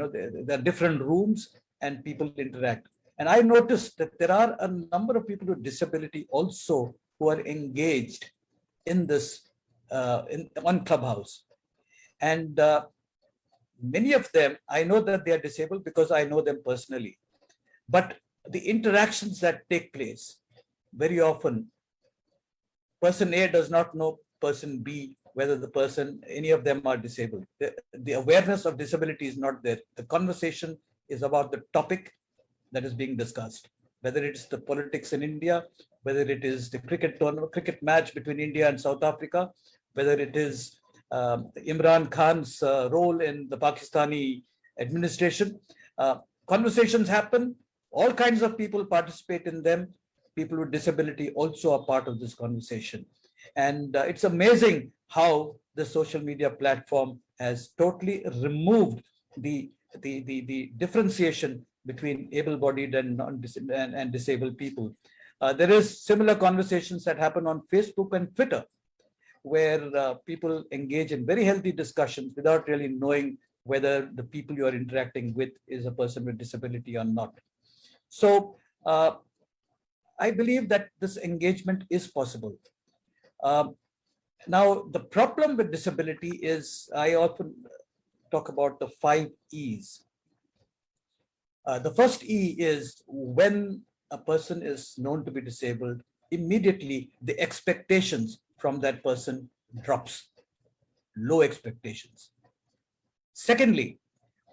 There are different rooms and people interact. And I noticed that there are a number of people with disability also who are engaged in this on Clubhouse. And many of them, I know that they are disabled because I know them personally. But the interactions that take place, very often, person A does not know person B, whether any of them are disabled. The awareness of disability is not there. The conversation is about the topic that is being discussed, whether it's the politics in India, whether it is the cricket match between India and South Africa, whether it is Imran Khan's role in the Pakistani administration. Conversations happen, all kinds of people participate in them. People with disability also are part of this conversation. And it's amazing how the social media platform has totally removed the differentiation between able-bodied and disabled people. There is similar conversations that happen on Facebook and Twitter, where people engage in very healthy discussions without really knowing whether the people you are interacting with is a person with disability or not. So I believe that this engagement is possible. Now, the problem with disability is, I often talk about the 5 E's. The first E is, when a person is known to be disabled, immediately the expectations from that person drops, low expectations. Secondly,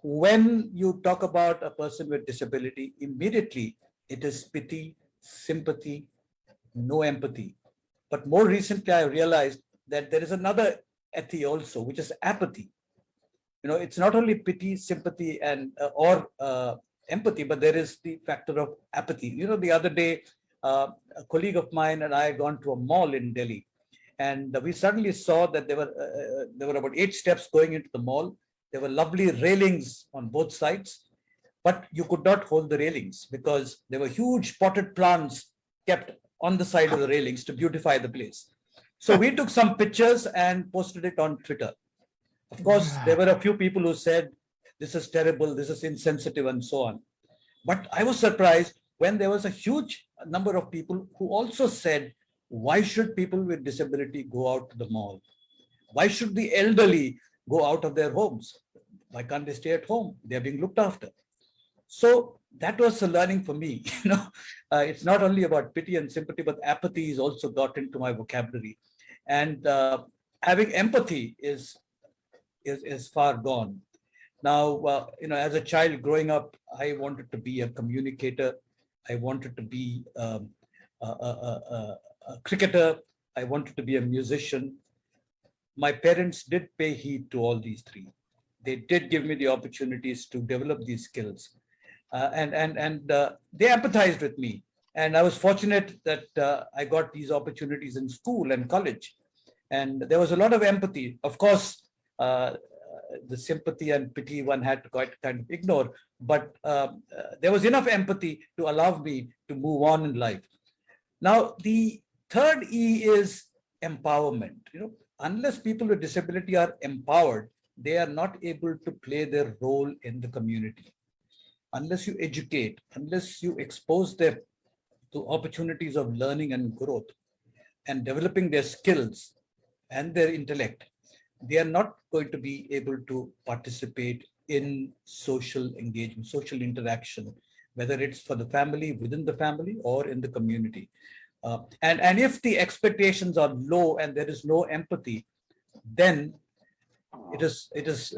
when you talk about a person with disability, immediately it is pity, sympathy, no empathy. But more recently, I realized that there is another ethy also, which is apathy. It's not only pity, sympathy, and or empathy, but there is the factor of apathy. The other day, a colleague of mine and I had gone to a mall in Delhi, and we suddenly saw that there were about 8 steps going into the mall. There were lovely railings on both sides, but you could not hold the railings because there were huge potted plants kept on the side of the railings to beautify the place. So we took some pictures and posted it on Twitter. Of course, there were a few people who said, this is terrible, this is insensitive, and so on. But I was surprised when there was a huge number of people who also said, why should people with disability go out to the mall? Why should the elderly go out of their homes? Why can't they stay at home? They're being looked after. So that was a learning for me. It's not only about pity and sympathy, but apathy is also got into my vocabulary. And having empathy is far gone. Now, as a child growing up, I wanted to be a communicator. I wanted to be a cricketer. I wanted to be a musician. My parents did pay heed to all these 3. They did give me the opportunities to develop these skills. And they empathized with me. And I was fortunate that I got these opportunities in school and college. And there was a lot of empathy. Of course, the sympathy and pity one had to kind of ignore, but there was enough empathy to allow me to move on in life. Now, the third E is empowerment. Unless people with disability are empowered, they are not able to play their role in the community. Unless you educate, unless you expose them to opportunities of learning and growth and developing their skills and their intellect, they are not going to be able to participate in social engagement, social interaction whether it's for the family, within the family, or in the community. And if the expectations are low and there is no empathy, then it is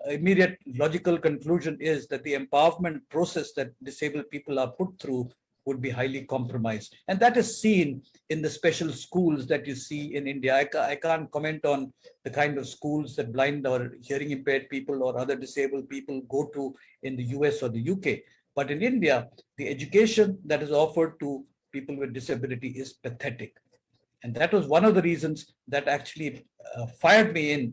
immediate logical conclusion is that the empowerment process that disabled people are put through would be highly compromised. And that is seen in the special schools that you see in India. I can't comment on the kind of schools that blind or hearing impaired people or other disabled people go to in the US or the UK. But in India, the education that is offered to people with disability is pathetic. And that was one of the reasons that actually fired me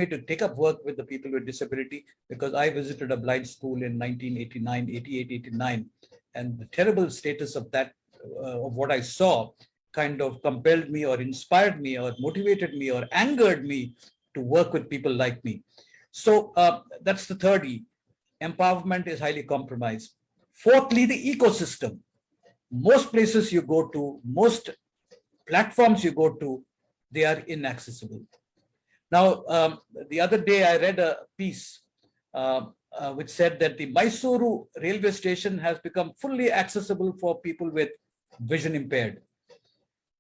to take up work with the people with disability, because I visited a blind school in 1989, 88, 89. And the terrible status of that, of what I saw, kind of compelled me or inspired me or motivated me or angered me to work with people like me. So that's the third E. Empowerment is highly compromised. Fourthly, the ecosystem. Most places you go to, most platforms you go to, they are inaccessible. Now, the other day I read a piece which said that the Mysuru railway station has become fully accessible for people with vision impaired.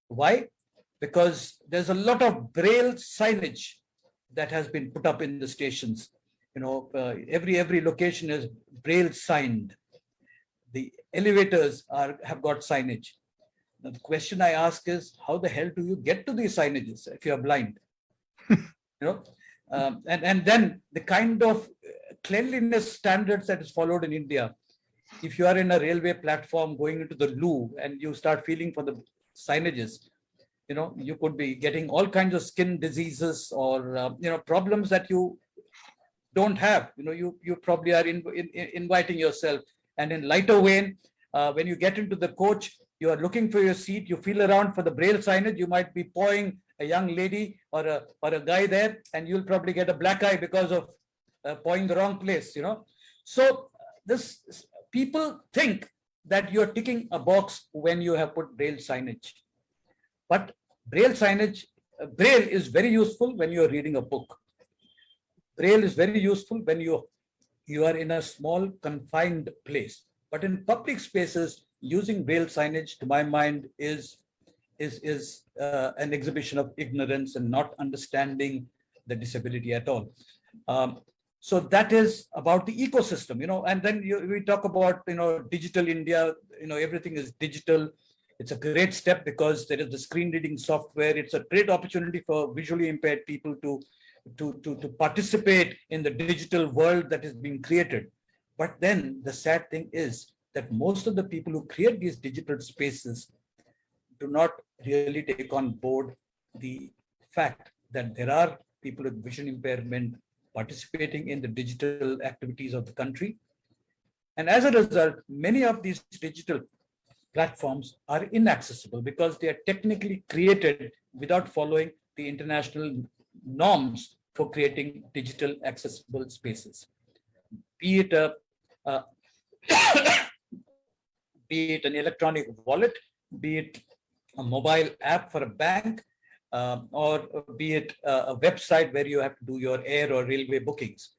Why? Because there's a lot of braille signage that has been put up in the stations. You know, every location is braille signed. The elevators have got signage. Now, the question I ask is, how the hell do you get to these signages if you are blind? You know, and then the kind of cleanliness standards that is followed in India. If you are in a railway platform going into the loo and you start feeling for the signages, you know, you could be getting all kinds of skin diseases or you know, problems that you don't have. You know, you probably are inviting yourself. And in lighter vein, when you get into the coach, you are looking for your seat, you feel around for the braille signage, you might be pawing a young lady or a guy there, and you'll probably get a black eye because of pawing the wrong place, you know. So this people think that you're ticking a box when you have put braille signage. But braille signage, braille is very useful when you're reading a book. Braille is very useful when you are in a small confined place. But in public spaces, using braille signage, to my mind, is an exhibition of ignorance and not understanding the disability at all. So that is about the ecosystem, you know. And then we talk about, you know, digital India. You know, everything is digital. It's a great step because there is the screen reading software. It's a great opportunity for visually impaired people to participate in the digital world that is being created. But then the sad thing is that most of the people who create these digital spaces do not really take on board the fact that there are people with vision impairment participating in the digital activities of the country. And as a result, many of these digital platforms are inaccessible because they are technically created without following the international norms for creating digital accessible spaces. Be it an electronic wallet, be it a mobile app for a bank, or be it a website where you have to do your air or railway bookings.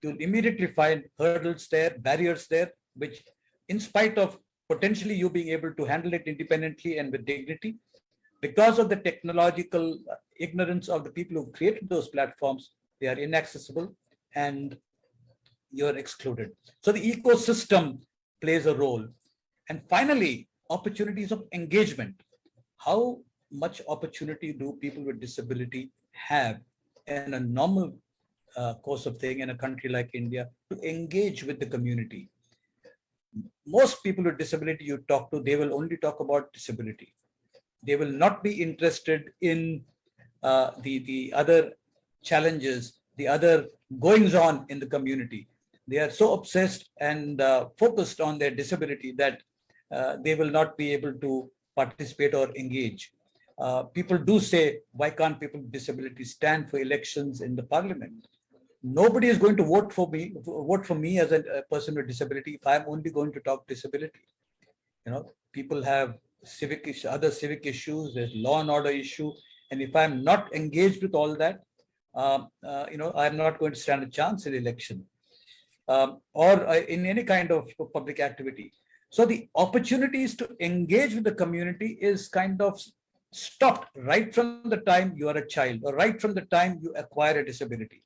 You'll immediately find hurdles there, barriers there, which, in spite of potentially you being able to handle it independently and with dignity, because of the technological ignorance of the people who created those platforms, they are inaccessible and you're excluded. So the ecosystem plays a role. And finally, opportunities of engagement. How much opportunity do people with disability have in a normal course of thing in a country like India to engage with the community? Most people with disability you talk to, they will only talk about disability. They will not be interested in the other challenges, the other goings on in the community. They are so obsessed and focused on their disability that they will not be able to participate or engage. People do say, why can't people with disabilities stand for elections in the parliament? Nobody is going to vote for me as a person with disability if I'm only going to talk disability. You know, people have other civic issues, there's law and order issue. And if I'm not engaged with all that, you know, I'm not going to stand a chance in election. or in any kind of public activity. So the opportunities to engage with the community is kind of stopped right from the time you are a child or right from the time you acquire a disability.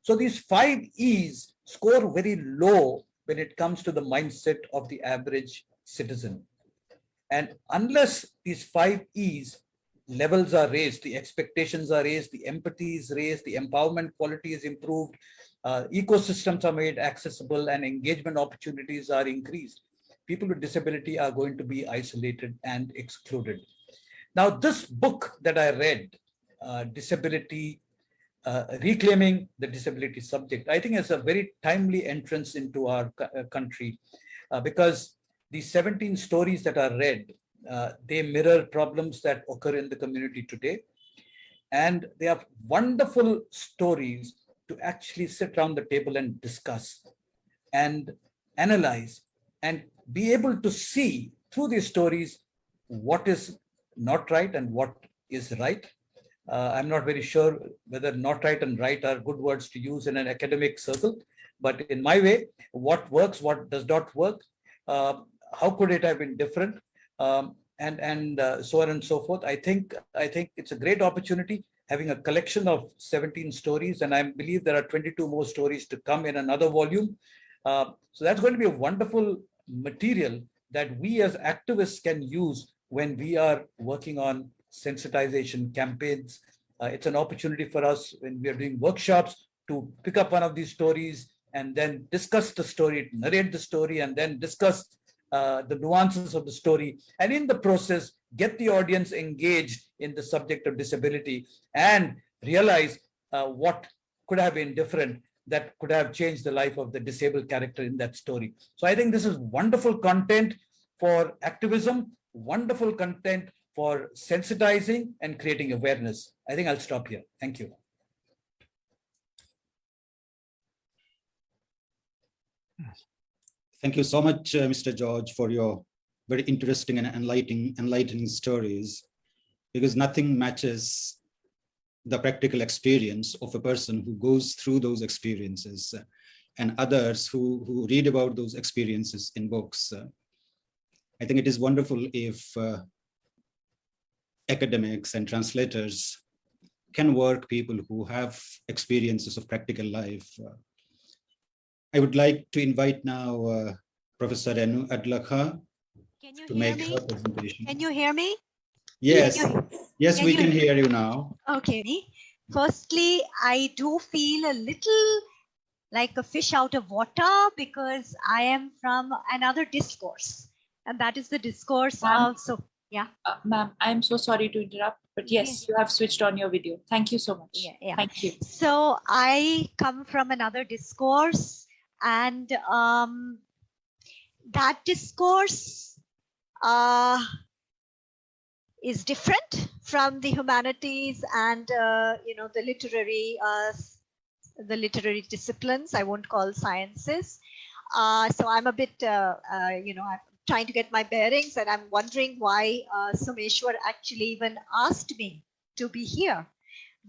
So these 5 E's score very low when it comes to the mindset of the average citizen. And unless these 5 E's levels are raised, the expectations are raised, the empathy is raised, the empowerment quality is improved, ecosystems are made accessible, and engagement opportunities are increased, people with disability are going to be isolated and excluded. Now, this book that I read, Disability, Reclaiming the Disability Subject, I think is a very timely entrance into our country because the 17 stories that are read, they mirror problems that occur in the community today. And they are wonderful stories to actually sit around the table and discuss and analyze and be able to see through these stories what is not right and what is right. I'm not very sure whether not right and right are good words to use in an academic circle, but in my way, what works, what does not work, how could it have been different, and so on and so forth. I think it's a great opportunity having a collection of 17 stories, and I believe there are 22 more stories to come in another volume. So that's going to be a wonderful material that we as activists can use when we are working on sensitization campaigns. It's an opportunity for us when we are doing workshops to pick up one of these stories and then discuss the story, narrate the story, and then discuss the nuances of the story. And in the process, get the audience engaged in the subject of disability and realize what could have been different that could have changed the life of the disabled character in that story. So I think this is wonderful content for activism, wonderful content for sensitizing and creating awareness. I think I'll stop here. Thank you. Thank you so much, Mr. George, for your very interesting and enlightening stories, because nothing matches the practical experience of a person who goes through those experiences and others who read about those experiences in books. I think it is wonderful if academics and translators can work people who have experiences of practical life. I would like to invite now Professor Renu Addlakha to make her presentation. Can you hear me? Yes, yes, we can hear you now. Okay. Firstly, I do feel a little like a fish out of water because I am from another discourse, and that is the discourse of, so yeah. Ma'am, I'm so sorry to interrupt, but yes, you have switched on your video. Thank you so much. Yeah. Thank you. So I come from another discourse, and that discourse is different from the humanities and the literary disciplines. I won't call sciences. So I'm a bit I'm trying to get my bearings, and I'm wondering why Someshwar actually even asked me to be here.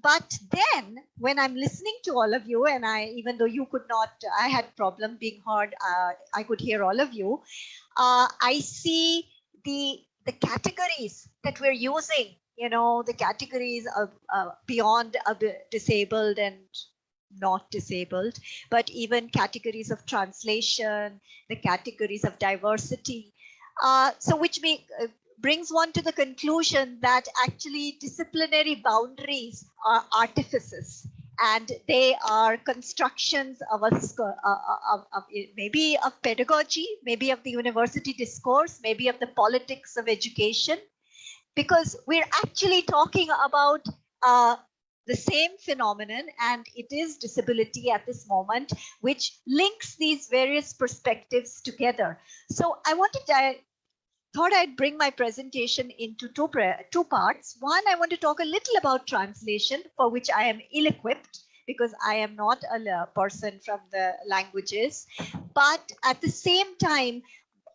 But then when I'm listening to all of you, and even though you could not, I had problem being heard, I could hear all of you. I see the categories that we're using, the categories of beyond disabled and not disabled, but even categories of translation, the categories of diversity. So which brings one to the conclusion that actually disciplinary boundaries are artifices, and they are constructions of maybe of pedagogy, maybe of the university discourse, maybe of the politics of education, because we're actually talking about the same phenomenon, and it is disability at this moment, which links these various perspectives together. So I thought I'd bring my presentation into two parts. One, I want to talk a little about translation, for which I am ill-equipped because I am not a person from the languages. But at the same time,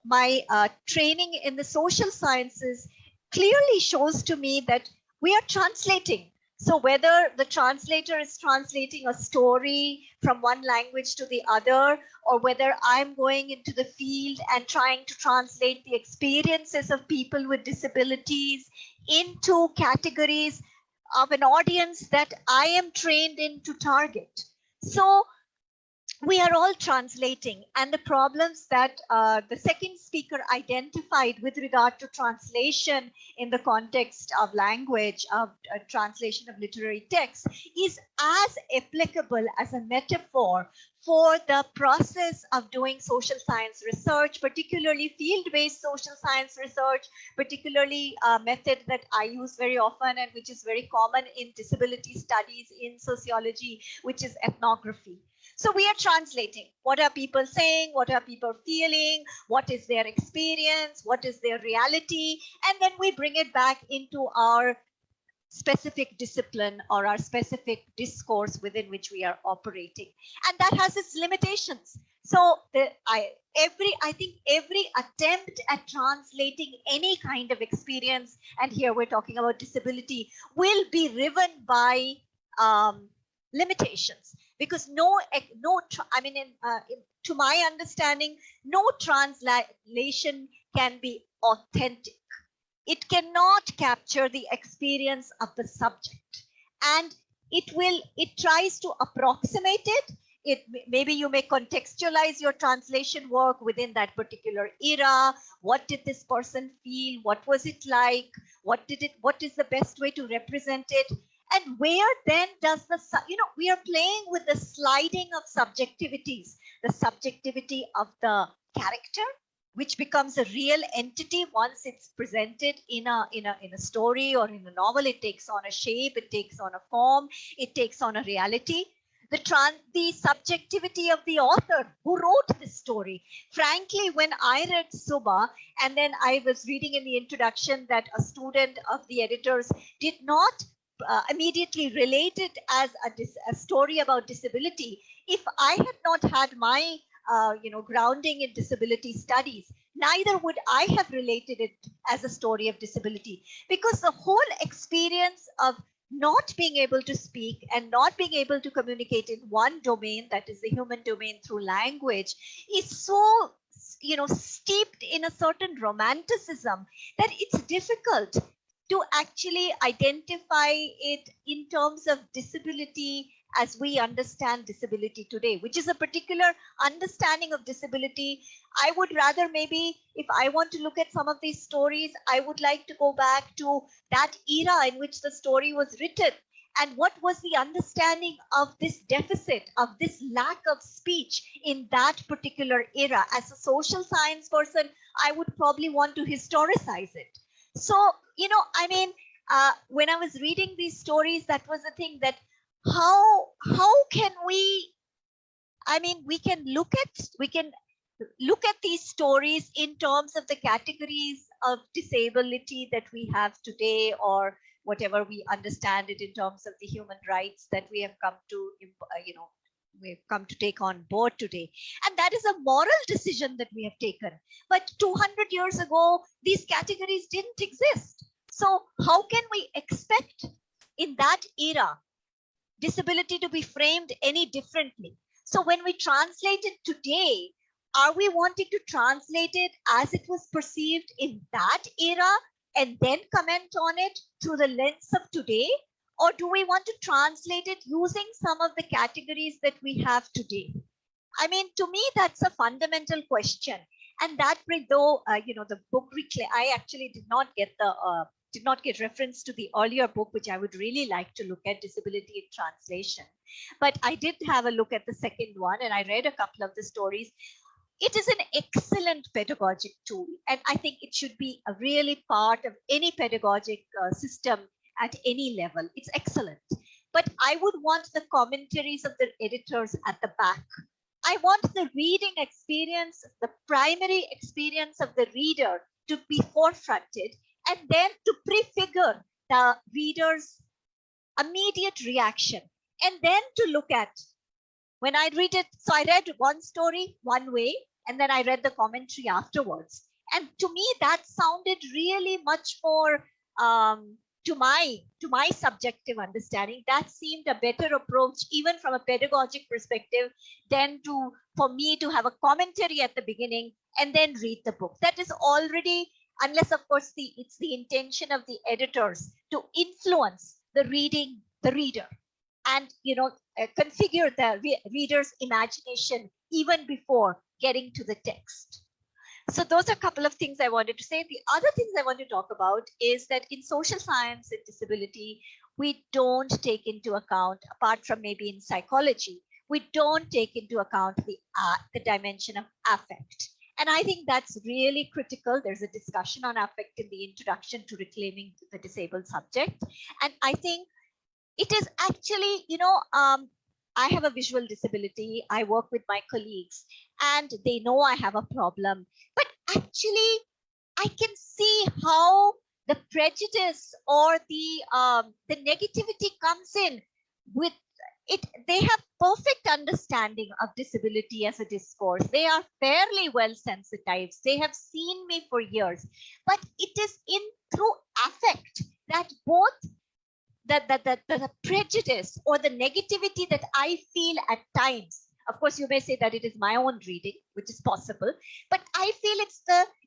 my training in the social sciences clearly shows to me that we are translating So whether the translator is translating a story from one language to the other, or whether I'm going into the field and trying to translate the experiences of people with disabilities into categories of an audience that I am trained in to target. So we are all translating, and the problems that the second speaker identified with regard to translation in the context of language, of translation of literary text, is as applicable as a metaphor for the process of doing social science research, particularly field-based social science research, particularly a method that I use very often and which is very common in disability studies in sociology, which is ethnography. So we are translating. What are people saying? What are people feeling? What is their experience? What is their reality? And then we bring it back into our specific discipline or our specific discourse within which we are operating. And that has its limitations. So I think every attempt at translating any kind of experience, and here we're talking about disability, will be riven by limitations. Because to my understanding, no translation can be authentic. It cannot capture the experience of the subject, and it tries to approximate it. Maybe you may contextualize your translation work within that particular era. What did this person feel? What was it like? What is the best way to represent it? And where then does we are playing with the sliding of subjectivities, the subjectivity of the character, which becomes a real entity once it's presented in a story or in a novel. It takes on a shape, it takes on a form, it takes on a reality. The subjectivity of the author who wrote this story. Frankly, when I read Subha, and then I was reading in the introduction that a student of the editors did not immediately relate it as a story about disability. If I had not had my grounding in disability studies, neither would I have related it as a story of disability, because the whole experience of not being able to speak and not being able to communicate in one domain, that is the human domain, through language, is so steeped in a certain romanticism that it's difficult to actually identify it in terms of disability as we understand disability today, which is a particular understanding of disability. I would rather, maybe if I want to look at some of these stories, I would like to go back to that era in which the story was written, and what was the understanding of this deficit, of this lack of speech in that particular era. As a social science person, I would probably want to historicize it. So, when I was reading these stories, that was the thing, that how can we can look at these stories in terms of the categories of disability that we have today, or whatever we understand it in terms of the human rights that we have come to we've come to take on board today. And that is a moral decision that we have taken. But 200 years ago, these categories didn't exist. So how can we expect in that era disability to be framed any differently? So when we translate it today, are we wanting to translate it as it was perceived in that era and then comment on it through the lens of today? Or do we want to translate it using some of the categories that we have today? To me, that's a fundamental question. And that, though, the book, I actually did not get reference to the earlier book, which I would really like to look at, Disability in Translation. But I did have a look at the second one, and I read a couple of the stories. It is an excellent pedagogic tool, and I think it should be a really part of any pedagogic system at any level. It's excellent. But I would want the commentaries of the editors at the back. I want the reading experience, the primary experience of the reader, to be forefronted, and then to prefigure the reader's immediate reaction, and then to look at, when I read it, so I read one story one way, and then I read the commentary afterwards. And to me, that sounded really much more to my subjective understanding, that seemed a better approach, even from a pedagogic perspective, than for me to have a commentary at the beginning and then read the book. That is already, unless of course it's the intention of the editors to influence the reader, and configure the reader's imagination even before getting to the text. So those are a couple of things I wanted to say. The other things I want to talk about is that in social science and disability, we don't take into account, apart from maybe in psychology, we don't take into account the dimension of affect. And I think that's really critical. There's a discussion on affect in the introduction to Reclaiming the Disabled Subject. And I think it is actually, I have a visual disability. I work with my colleagues and they know I have a problem. But actually, I can see how the prejudice or the negativity comes in with it. They have perfect understanding of disability as a discourse. They are fairly well sensitized. They have seen me for years. But it is through affect that both the prejudice or the negativity that I feel at times. Of course, you may say that it is my own reading, which is possible, but I feel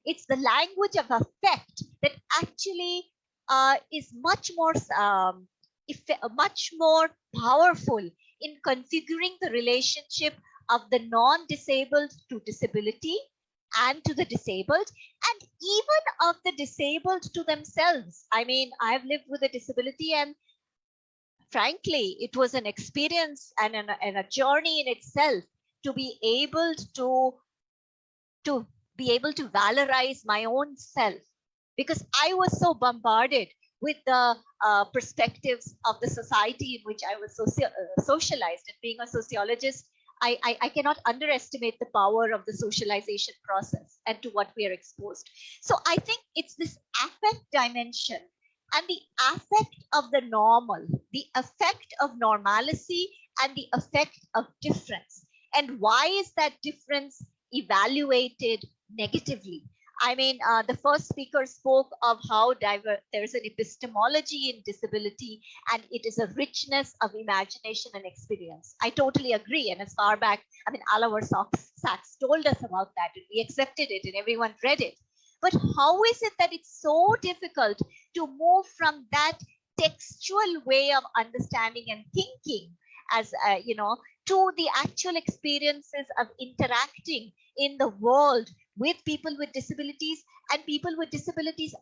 it's the language of affect that actually is much more powerful in configuring the relationship of the non-disabled to disability and to the disabled, and even of the disabled to themselves. I mean, I've lived with a disability, and frankly, it was an experience and a journey in itself to be able to valorize my own self, because I was so bombarded with the perspectives of the society in which I was socialized. And being a sociologist, I cannot underestimate the power of the socialization process and to what we are exposed. So I think it's this affect dimension and the affect of the normal, the effect of normalcy and the effect of difference. And why is that difference evaluated negatively? I mean, the first speaker spoke of how there's an epistemology in disability, and it is a richness of imagination and experience. I totally agree. And as far back, I mean, Oliver Sacks told us about that, and we accepted it, and everyone read it. But how is it that it's so difficult to move from that textual way of understanding and thinking, as to the actual experiences of interacting in the world with people with disabilities, and people with disabilities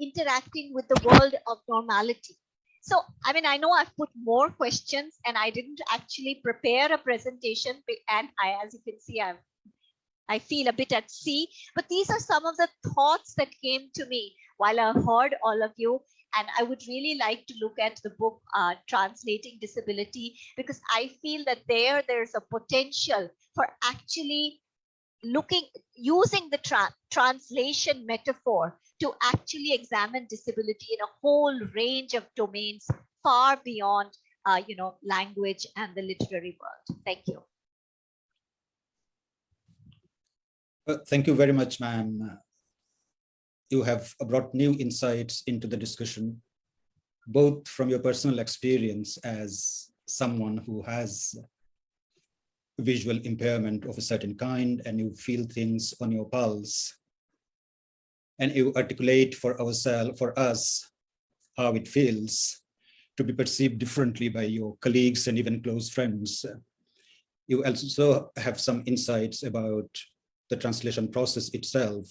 interacting with the world of normality? So, I mean, I know I've put more questions and I didn't actually prepare a presentation, and as you can see, I feel a bit at sea, but these are some of the thoughts that came to me while I heard all of you. And I would really like to look at the book, Translating Disability, because I feel that there's a potential for actually using the translation metaphor to actually examine disability in a whole range of domains far beyond, language and the literary world. Thank you. Thank you very much, ma'am. You have brought new insights into the discussion, both from your personal experience as someone who has visual impairment of a certain kind, and you feel things on your pulse, and you articulate for us, how it feels to be perceived differently by your colleagues and even close friends. You also have some insights about the translation process itself.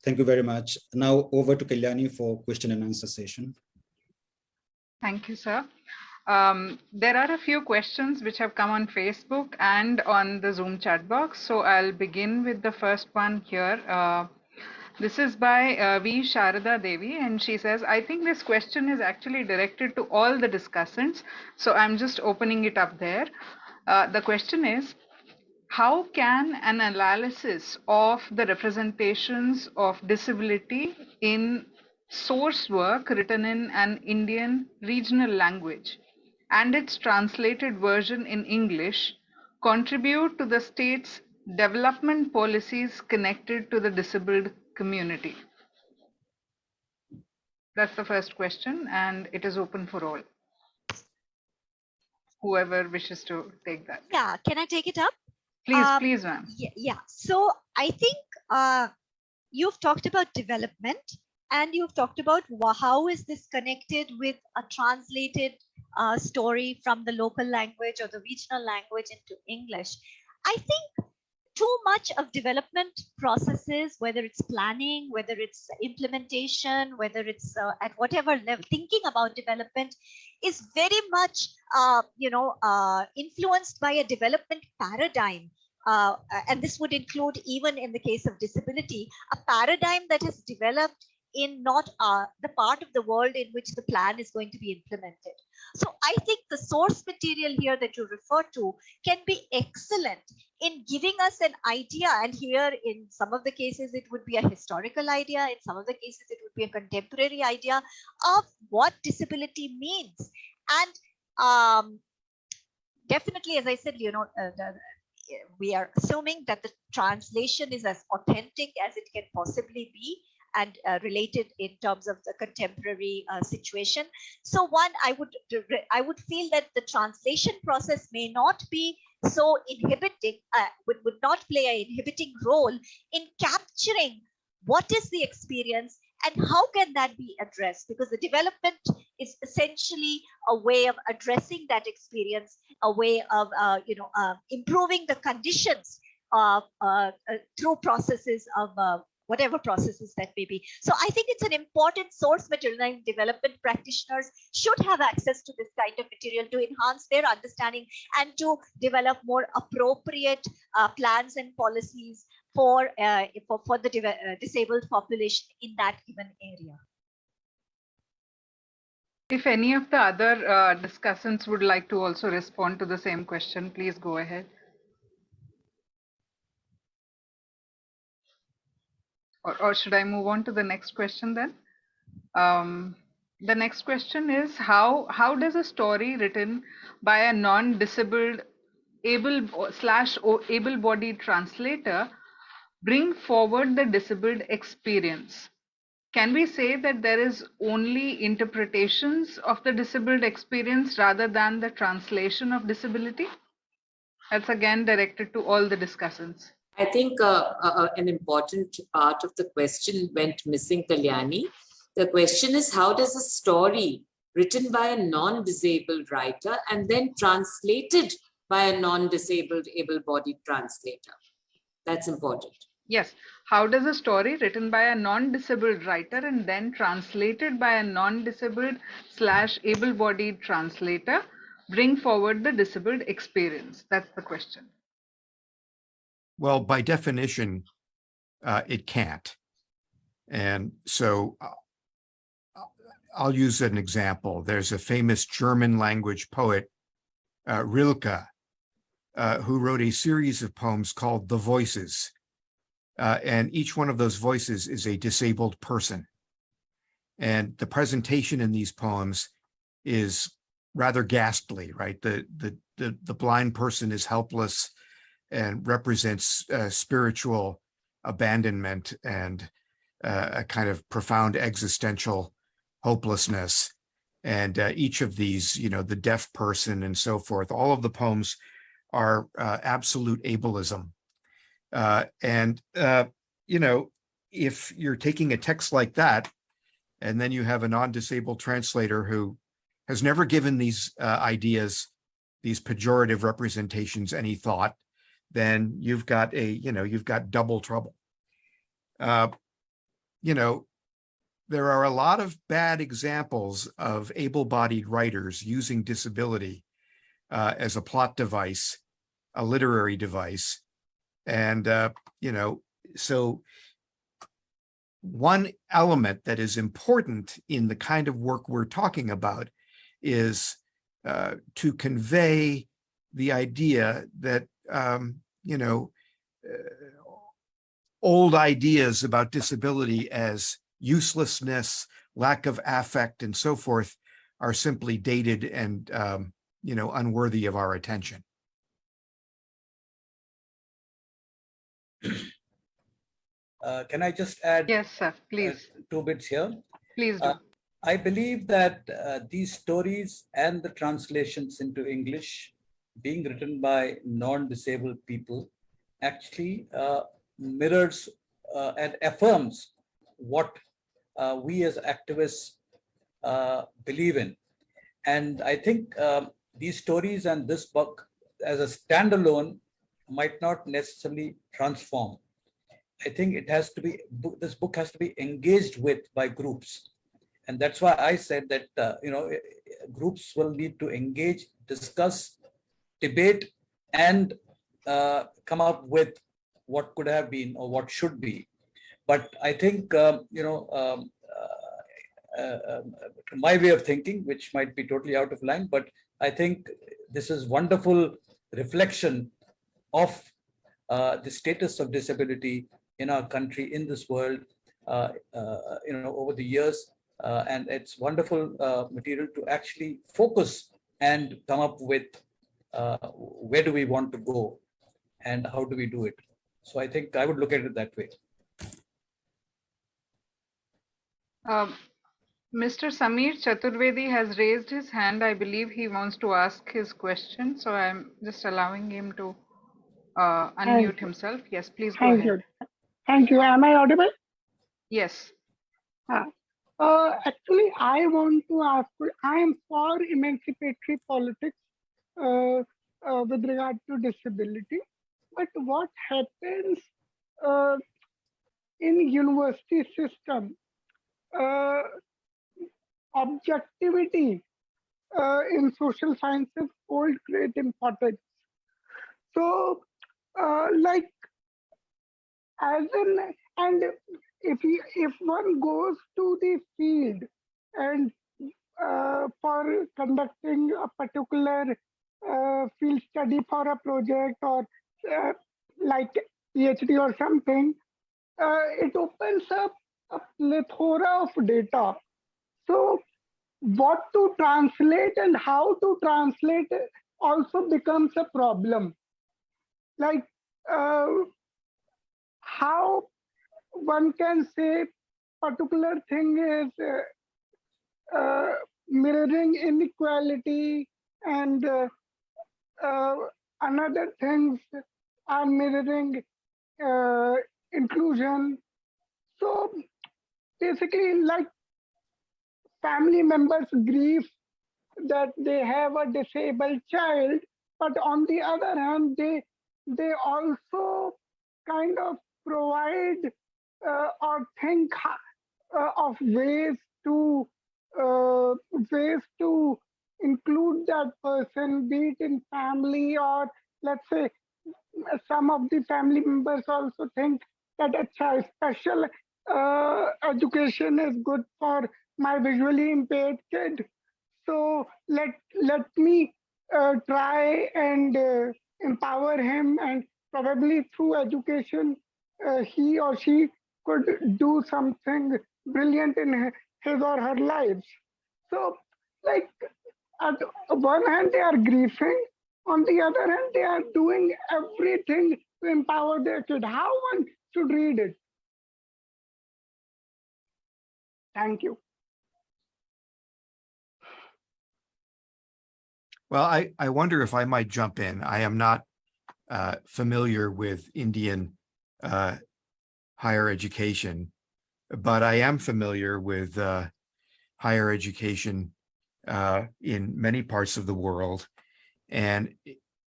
Thank you very much. Now over to Kalyani for question and answer session. Thank you, sir. There are a few questions which have come on Facebook and on the Zoom chat box. So I'll begin with the first one here. This is by V. Sharada Devi, and she says, I think this question is actually directed to all the discussants. So I'm just opening it up there. The question is, how can an analysis of the representations of disability in source work written in an Indian regional language and its translated version in English contribute to the state's development policies connected to the disabled community? That's the first question, and it is open for all. Whoever wishes to take that. Yeah, can I take it up? Please, please, ma'am. Yeah. So I think you've talked about development, and you've talked about how is this connected with a translated story from the local language or the regional language into English. I think too much of development processes, whether it's planning, whether it's implementation, whether it's at whatever level, thinking about development is very much, influenced by a development paradigm. And this would include, even in the case of disability, a paradigm that is developed in not the part of the world in which the plan is going to be implemented. So I think the source material here that you refer to can be excellent in giving us an idea. And here, in some of the cases, it would be a historical idea. In some of the cases, it would be a contemporary idea of what disability means. And definitely, as I said, we are assuming that the translation is as authentic as it can possibly be and related in terms of the contemporary situation. So one, I would feel that the translation process may not be so inhibiting, would not play an inhibiting role in capturing what is the experience and how can that be addressed, because the development is essentially a way of addressing that experience, a way of improving the conditions of through processes of whatever processes that may be. So I think it's an important source material, and development practitioners should have access to this kind of material to enhance their understanding and to develop more appropriate plans and policies for the disabled population in that given area. If any of the other discussants would like to also respond to the same question, please go ahead. Or should I move on to the next question then? The next question is, how does a story written by a non-disabled able-bodied translator bring forward the disabled experience? Can we say that there is only interpretations of the disabled experience rather than the translation of disability? That's again directed to all the discussants. I think an important part of the question went missing, Kalyani. The question is, how does a story written by a non-disabled writer and then translated by a non-disabled able-bodied translator? That's important. Yes. How does a story written by a non-disabled writer and then translated by a non-disabled / able-bodied translator bring forward the disabled experience? That's the question. Well, by definition, it can't. And so I'll use an example. There's a famous German language poet, Rilke, who wrote a series of poems called The Voices. And each one of those voices is a disabled person. And the presentation in these poems is rather ghastly, right? The blind person is helpless and represents spiritual abandonment and a kind of profound existential hopelessness. And each of these, the deaf person and so forth, all of the poems are absolute ableism. If you're taking a text like that, and then you have a non-disabled translator who has never given these ideas, these pejorative representations, any thought, then you've got double trouble. There are a lot of bad examples of able-bodied writers using disability as a plot device, a literary device. And, so one element that is important in the kind of work we're talking about is to convey the idea that, old ideas about disability as uselessness, lack of affect, and so forth are simply dated and, unworthy of our attention. Can I just add? Yes, sir, please. 2 bits here. Please do. I believe that these stories and the translations into English being written by non-disabled people actually mirrors and affirms what we as activists believe in. And I think these stories and this book as a standalone might not necessarily transform. I think it has to be, this book has to be engaged with by groups. And that's why I said that, groups will need to engage, discuss, debate, and come up with what could have been or what should be. But I think, my way of thinking, which might be totally out of line, but I think this is wonderful reflection of the status of disability in our country, in this world, over the years. And it's wonderful material to actually focus and come up with where do we want to go and how do we do it. So I think I would look at it that way. Mr. Samir Chaturvedi has raised his hand. I believe he wants to ask his question. So I'm just allowing him to unmute himself. Yes, please go ahead. Thank you. Am I audible? Yes. Actually, I want to ask, I am for emancipatory politics with regard to disability. But what happens in university system? Objectivity in social sciences hold great importance. So, like, as in, and if one goes to the field and for conducting a particular field study for a project or like PhD or something, it opens up a plethora of data. So what to translate and how to translate also becomes a problem. Like how one can say particular thing is mirroring inequality and another things are mirroring inclusion. So basically, like family members grieve that they have a disabled child, but on the other hand, they also kind of provide or think of ways to include that person, be it in family or let's say some of the family members also think that a child special education is good for my visually impaired kid. So let me try and empower him, and probably through education he or she could do something brilliant in his or her lives. So like at one hand they are grieving, on the other hand they are doing everything to empower their kid. How one should read it? Thank you. Well, I wonder if I might jump in. I am not familiar with Indian higher education, but I am familiar with higher education in many parts of the world. And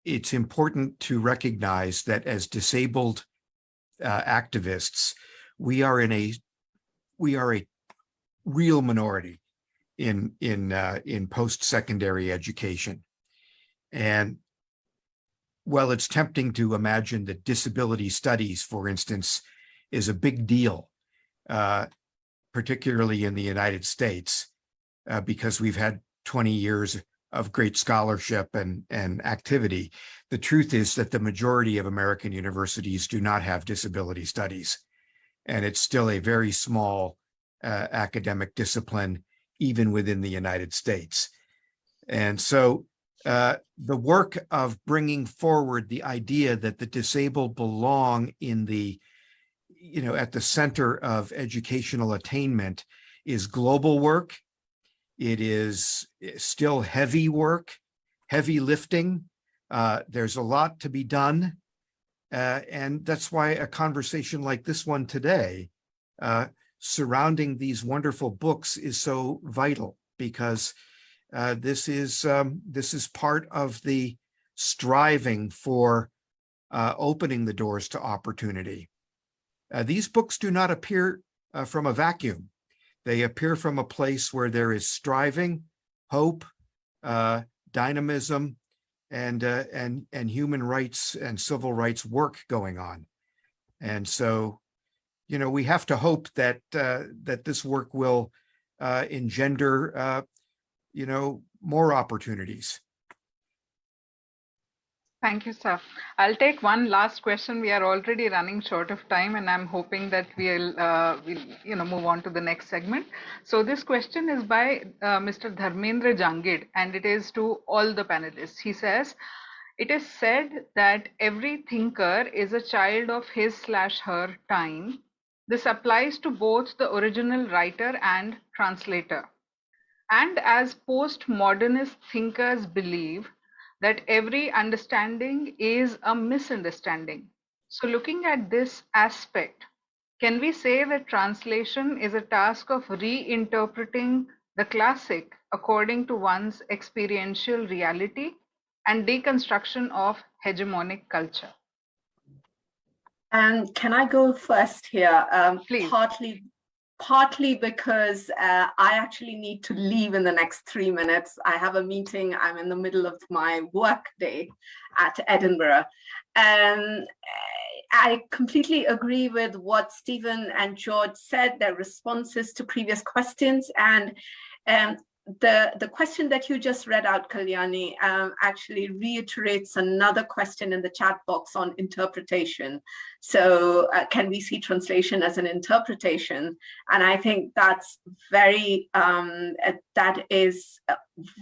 it's important to recognize that as disabled activists, we are a real minority in post-secondary education. And while it's tempting to imagine that disability studies, for instance, is a big deal, particularly in the United States, because we've had 20 years of great scholarship and activity, the truth is that the majority of American universities do not have disability studies. And it's still a very small academic discipline, even within the United States. And so the work of bringing forward the idea that the disabled belong in the, at the center of educational attainment is global work. It is still heavy work, heavy lifting. There's a lot to be done. And that's why a conversation like this one today surrounding these wonderful books is so vital, because this is part of the striving for opening the doors to opportunity. These books do not appear from a vacuum. They appear from a place where there is striving, hope, dynamism, and human rights and civil rights work going on. And so, you know, we have to hope that that this work will engender, you know, more opportunities. Thank you, sir. I'll take one last question. We are already running short of time, and I'm hoping that we'll move on to the next segment. So this question is by Mr. Dharmendra Jangid, and it is to all the panelists. He says, "It is said that every thinker is a child of his/her time. This applies to both the original writer and translator. And as postmodernist thinkers believe that every understanding is a misunderstanding. So looking at this aspect, can we say that translation is a task of reinterpreting the classic according to one's experiential reality and deconstruction of hegemonic culture?" And can I go first here? Please. Partly because I actually need to leave in the next 3 minutes. I have a meeting. I'm in the middle of my work day at Edinburgh. I completely agree with what Stephen and George said, their responses to previous questions. And the question that you just read out, Kalyani, actually reiterates another question in the chat box on interpretation. So can we see translation as an interpretation? And I think that's very, that is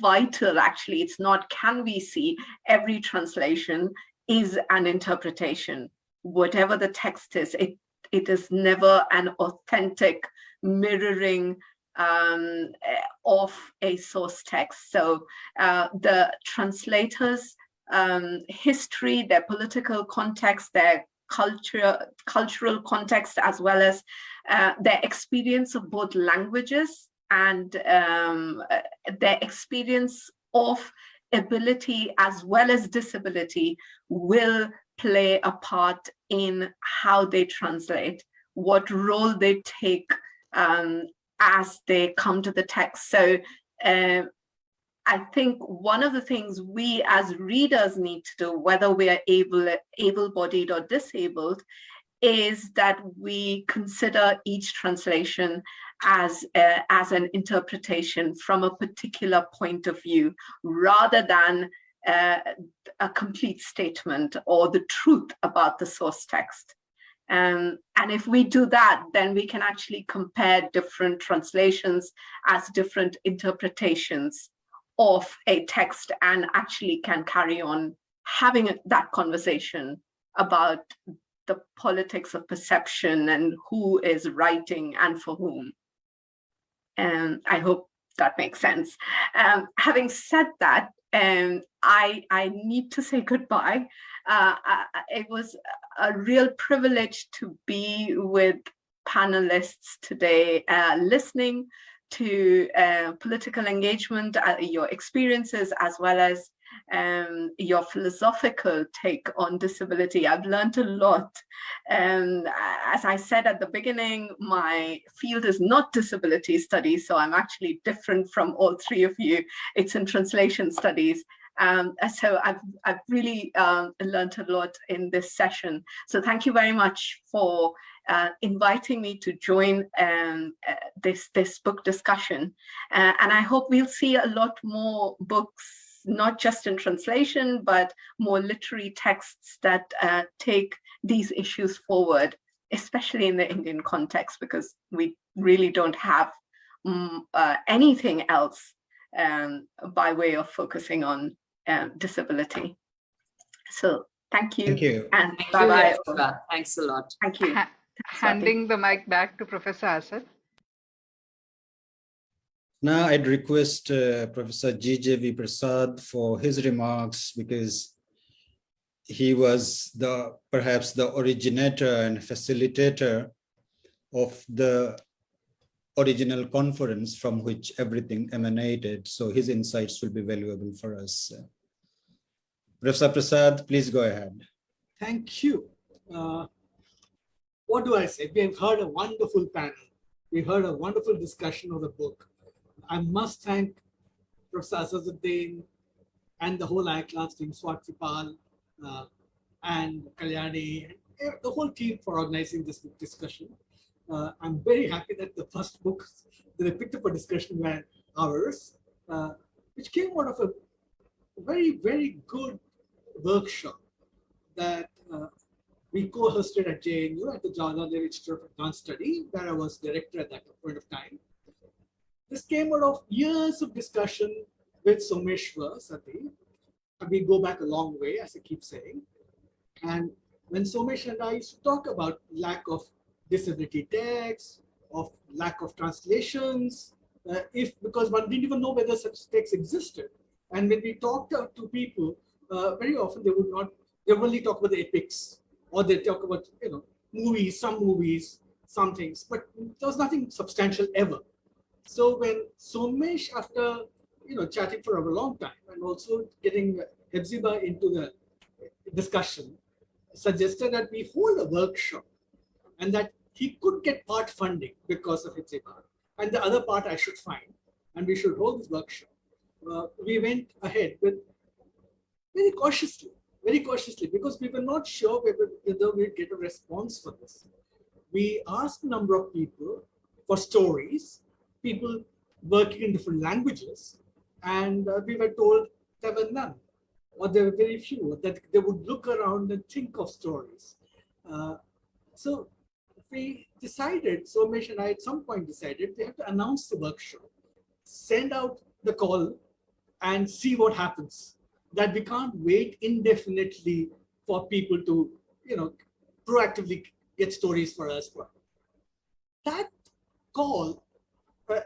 vital, actually. It's not can we see, every translation is an interpretation. Whatever the text is, it is never an authentic mirroring of a source text. So the translator's history, their political context, their cultural context, as well as their experience of both languages and their experience of ability as well as disability will play a part in how they translate, what role they take as they come to the text. So I think one of the things we as readers need to do, whether we are able-bodied or disabled, is that we consider each translation as an interpretation from a particular point of view, rather than a complete statement or the truth about the source text. And if we do that, then we can actually compare different translations as different interpretations of a text, and actually can carry on having that conversation about the politics of perception and who is writing and for whom. And I hope that makes sense. Having said that, I need to say goodbye. It was a real privilege to be with panelists today, listening to political engagement, your experiences, as well as your philosophical take on disability. I've learned a lot. As I said at the beginning, my field is not disability studies, so I'm actually different from all three of you. It's in translation studies. So I've really learned a lot in this session. So thank you very much for inviting me to join this book discussion. And I hope we'll see a lot more books, not just in translation, but more literary texts that take these issues forward, especially in the Indian context, because we really don't have anything else by way of focusing on disability. So thank you. Thank you. And bye-bye. Thanks a lot. Thank you. Handing the mic back to Professor Asad. Now I'd request Professor GJV Prasad for his remarks, because he was perhaps the originator and facilitator of the original conference from which everything emanated. So his insights will be valuable for us. Professor Prasad, please go ahead. Thank you. What do I say? We have heard a wonderful panel. We heard a wonderful discussion of the book. I must thank Professor Asaduddin and the whole IACLALS team, Swati Pal and Kalyani, and the whole team for organizing this discussion. I'm very happy that the first book that I picked up a discussion were ours, which came out of a very, very good workshop that we co-hosted at JNU at the Devi Institute of Advanced Study, where I was director at that point of time. This came out of years of discussion with Someshwar Sati. We go back a long way, as I keep saying. And when Somesh and I used to talk about lack of disability texts, of lack of translations, because one didn't even know whether such texts existed. And when we talked to people, very often they would only talk about the epics, or they talk about, movies, some things, but there was nothing substantial ever. So when Somesh, after chatting for a long time and also getting Hephzibah into the discussion, suggested that we hold a workshop, and that he could get part funding because of Hephzibah, and the other part I should find, and we should hold this workshop. We went ahead with very cautiously, because we were not sure whether we'd get a response for this. We asked a number of people for stories, people working in different languages, and we were told there were none, or there were very few, that they would look around and think of stories. So we decided, Somesh and I at some point decided, we have to announce the workshop, send out the call, and see what happens. That we can't wait indefinitely for people to, proactively get stories for us. That call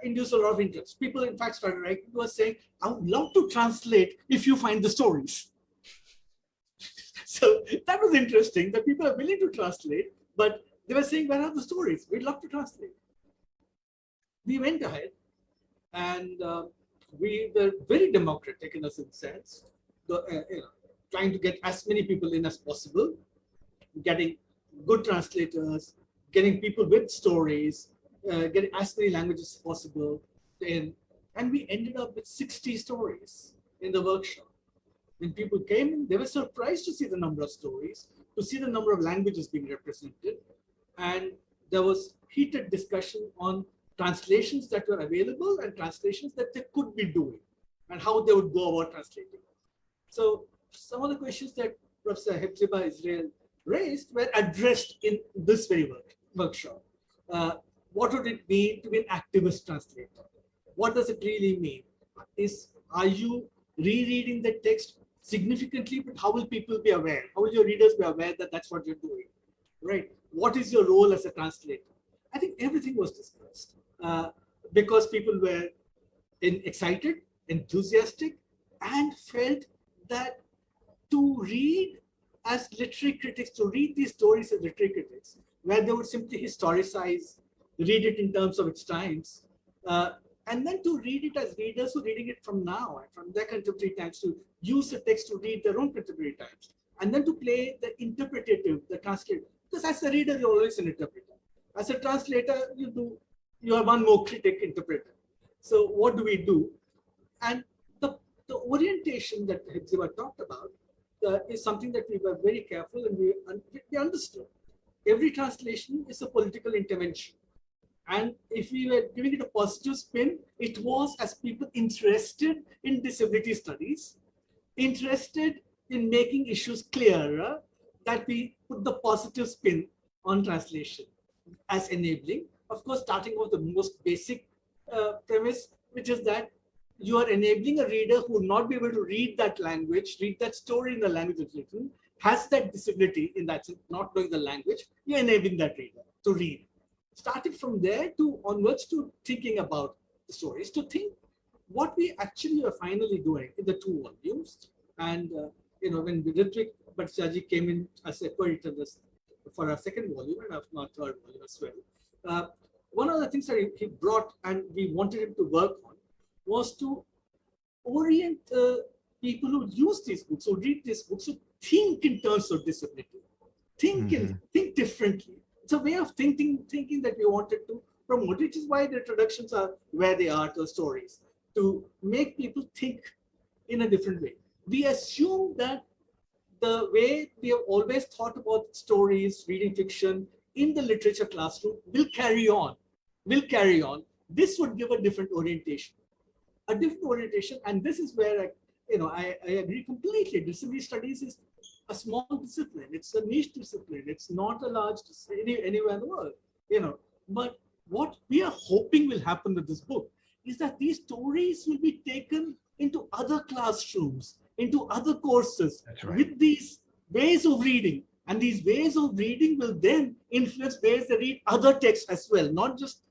induced a lot of interest. People, in fact, started writing to us saying, I would love to translate if you find the stories. So that was interesting, that people are willing to translate, but they were saying, where are the stories? We'd love to translate. We went ahead, and we were very democratic in a sense, trying to get as many people in as possible, getting good translators, getting people with stories, getting as many languages as possible in, and we ended up with 60 stories in the workshop. When people came in, they were surprised to see the number of stories, to see the number of languages being represented, and there was heated discussion on translations that were available and translations that they could be doing, and how they would go about translating. So some of the questions that Professor Hephzibah Israel raised were addressed in this very workshop. What would it mean to be an activist translator? What does it really mean? Are you rereading the text significantly, but how will people be aware? How will your readers be aware that that's what you're doing, right? What is your role as a translator? I think everything was discussed because people were excited, enthusiastic, and felt that to read as literary critics, to read these stories as literary critics, where they would simply historicize, read it in terms of its times, and then to read it as readers who are reading it from now and from their contemporary times, to use the text to read their own contemporary times, and then to play the interpretative, the translator. Because as a reader, you're always an interpreter. As a translator, you are one more critic interpreter. So what do we do? And the orientation that Hephzibah talked about is something that we were very careful, and we understood. Every translation is a political intervention. And if we were giving it a positive spin, it was as people interested in disability studies, interested in making issues clearer, that we put the positive spin on translation as enabling. Of course, starting with the most basic premise, which is that you are enabling a reader who will not be able to read that language, read that story in the language it's written, has that disability in that sense, not knowing the language, you're enabling that reader to read. Starting from there to onwards to thinking about the stories, to think what we actually are finally doing in the 2 volumes. And when Ritwick Bhattacharjee came in as a co-editor for our 2nd volume and our 3rd volume as well, one of the things that he brought and we wanted him to work on was to orient people who use these books, who read these books, to think in terms of disability, think differently. It's a way of thinking that we wanted to promote, which is why the introductions are where they are to the stories, to make people think in a different way. We assume that the way we have always thought about stories, reading fiction in the literature classroom will carry on. This would give a different orientation. And this is where I agree completely. Disability studies is a small discipline. It's a niche discipline. It's not a large discipline anywhere in the world, But what we are hoping will happen with this book is that these stories will be taken into other classrooms, into other courses with these ways of reading. And these ways of reading will then influence ways they read other texts as well, not just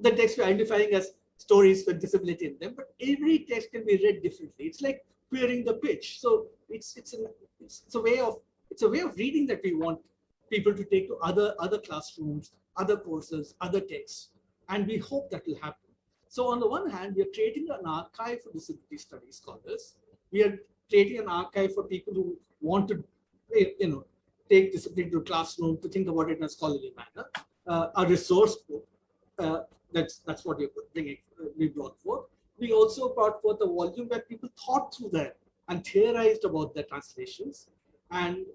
the text we're identifying as stories with disability in them, but every text can be read differently. It's like querying the pitch. So it's a way of reading that we want people to take to other classrooms, other courses, other texts, and we hope that will happen. So on the one hand, we are creating an archive for disability studies scholars. We are creating an archive for people who want to, take disability to a classroom, to think about it in a scholarly manner. A resource book. That's what we brought forth. We also brought forth a volume where people thought through that and theorized about their translations, and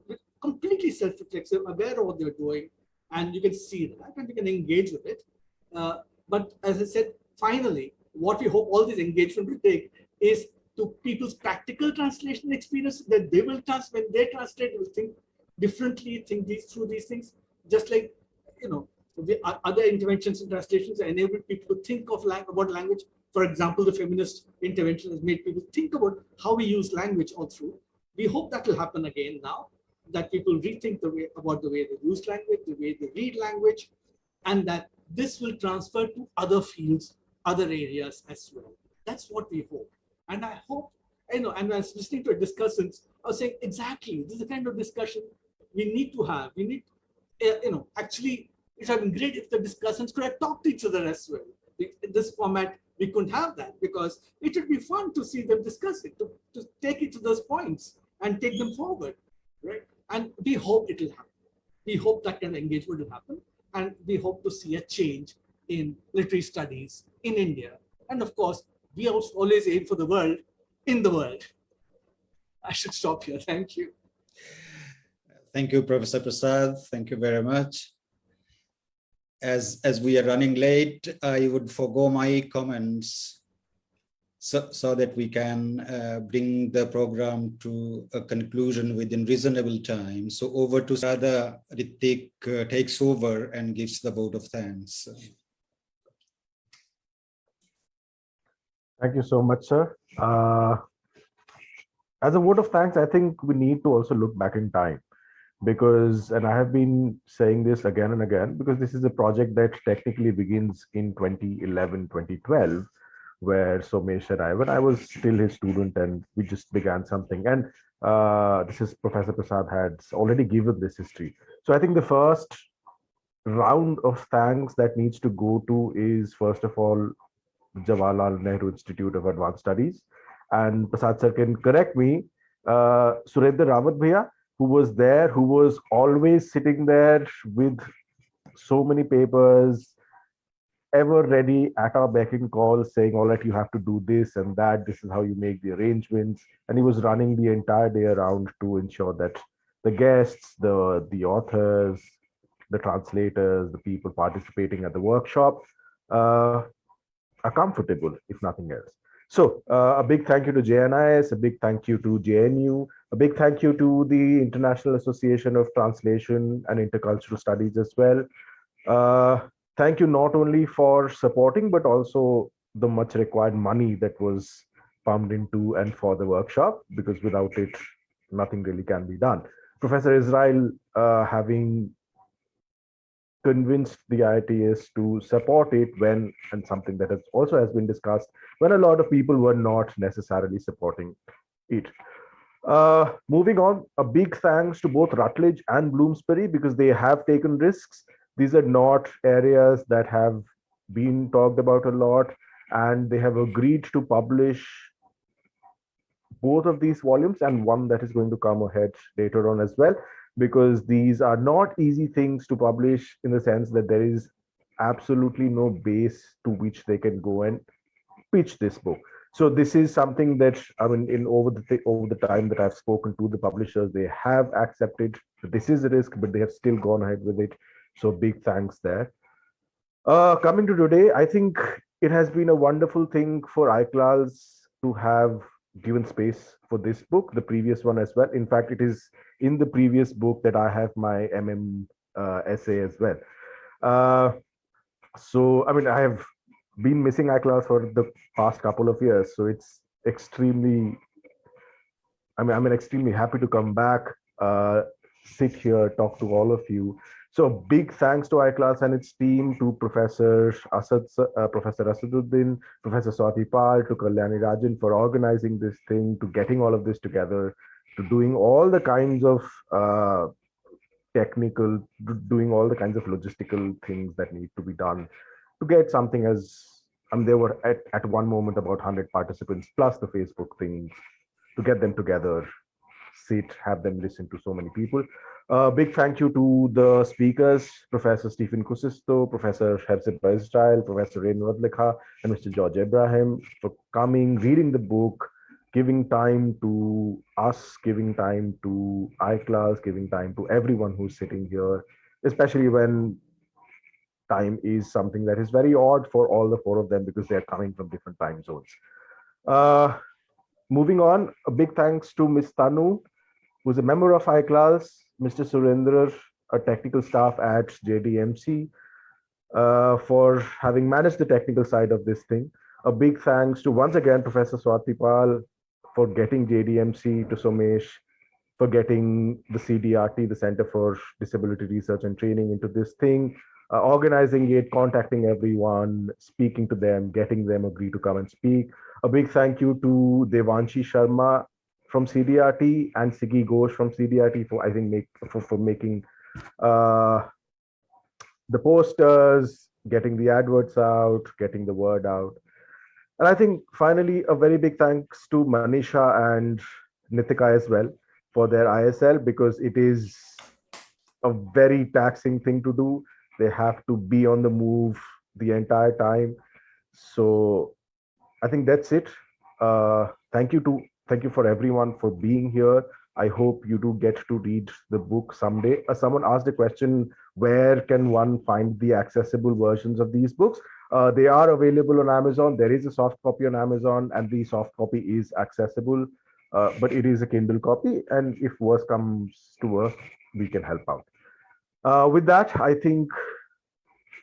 completely self-reflexive, aware of what they're doing, and you can see that and you can engage with it. But as I said, finally, what we hope all this engagement will take is to people's practical translation experience, that they will when they translate, will think differently, through these things, just like the other interventions in translations enable people to think about language. For example, the feminist intervention has made people think about how we use language all through. We hope that will happen again now, that people rethink about the way they use language, the way they read language, and that this will transfer to other fields, other areas as well. That's what we hope. And I hope, and I was listening to a Discussants, I was saying, exactly, this is the kind of discussion we need to have. We need, actually, it would have been great if the Discussants could have talked to each other as well. In this format, we couldn't have that, because it would be fun to see them discuss it, to take it to those points and take them forward, right? And we hope it will happen. We hope that kind of engagement will happen. And we hope to see a change in literary studies in India. And of course, we always aim for the world, in the world. I should stop here. Thank you. Thank you, Professor Prasad. Thank you very much. As we are running late, I would forego my comments so that we can bring the program to a conclusion within reasonable time. So over to Sada. Ritwick takes over and gives the vote of thanks. Thank you so much, sir. As a vote of thanks, I think we need to also look back in time, because, and I have been saying this again and again, because this is a project that technically begins in 2011, 2012, where Someshwar arrived, when I was still his student, and we just began something. And this is Professor Prasad had already given this history. So I think the first round of thanks that needs to go to is, first of all, Jawaharlal Nehru Institute of Advanced Studies. And Prasad sir can correct me, Surendra Rawat Bhaiya, who was there, who was always sitting there with so many papers, ever ready at our beck and call, saying, all right, you have to do this and that, this is how you make the arrangements. And he was running the entire day around to ensure that the guests, the authors, the translators, the people participating at the workshop are comfortable, if nothing else. So a big thank you to JNIS, a big thank you to JNU, a big thank you to the International Association of Translation and Intercultural Studies as well. Thank you not only for supporting, but also the much required money that was pumped into and for the workshop, because without it, nothing really can be done. Professor Israel having convinced the IITS to support it when, and something that has been discussed, when a lot of people were not necessarily supporting it. Moving on, a big thanks to both Rutledge and Bloomsbury because they have taken risks. These are not areas that have been talked about a lot, and they have agreed to publish both of these volumes and one that is going to come ahead later on as well, because these are not easy things to publish in the sense that there is absolutely no base to which they can go and pitch this book. So this is something that, I mean, over the time that I've spoken to the publishers, they have accepted that this is a risk, but they have still gone ahead with it. So big thanks there. Coming to today, I think it has been a wonderful thing for IACLALS to have given space for this book, the previous one as well. In fact, it is in the previous book that I have my MM essay as well. So, I mean, I have been missing IACLALS for the past couple of years. So it's extremely, I'm extremely happy to come back, sit here, talk to all of you. So big thanks to IACLALS and its team, to Professor Asaduddin, Professor Swati Pal, to Kalyani Rajan for organizing this thing, to getting all of this together, to doing all the kinds of technical, doing all the kinds of logistical things that need to be done to get something as, there were at one moment about 100 participants plus the Facebook thing, to get them together, sit, have them listen to so many people. Big thank you to the speakers, Professor Stephen Kuusisto, Professor Hephzibah Israel, Professor Renu Addlakha, and Mr. George Abraham for coming, reading the book, giving time to us, giving time to IACLALS, giving time to everyone who's sitting here, especially when time is something that is very odd for all the four of them because they're coming from different time zones. Moving on, a big thanks to Ms. Tanu, who's a member of IACLALS, Mr. Surendra, a technical staff at JDMC, for having managed the technical side of this thing. A big thanks to, once again, Professor Swati Pal for getting JDMC, to Somesh for getting the CDRT, the Center for Disability Research and Training, into this thing, organizing it, contacting everyone, speaking to them, getting them agree to come and speak. A big thank you to Devanshi Sharma from CDRT and Siggy Ghosh from CDRT for, I think, for making the posters, getting the adverts out, getting the word out. And I think finally, a very big thanks to Manisha and Nitika as well for their ISL, because it is a very taxing thing to do. They have to be on the move the entire time. So I think that's it. Thank you for everyone for being here. I hope you do get to read the book someday. Someone asked a question, where can one find the accessible versions of these books? They are available on Amazon. There is a soft copy on Amazon, and the soft copy is accessible, but it is a Kindle copy. And if worse comes to worse, we can help out. With that, I think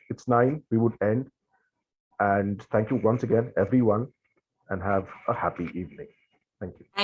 it's 9. We would end. And thank you once again, everyone, and have a happy evening. Thank you.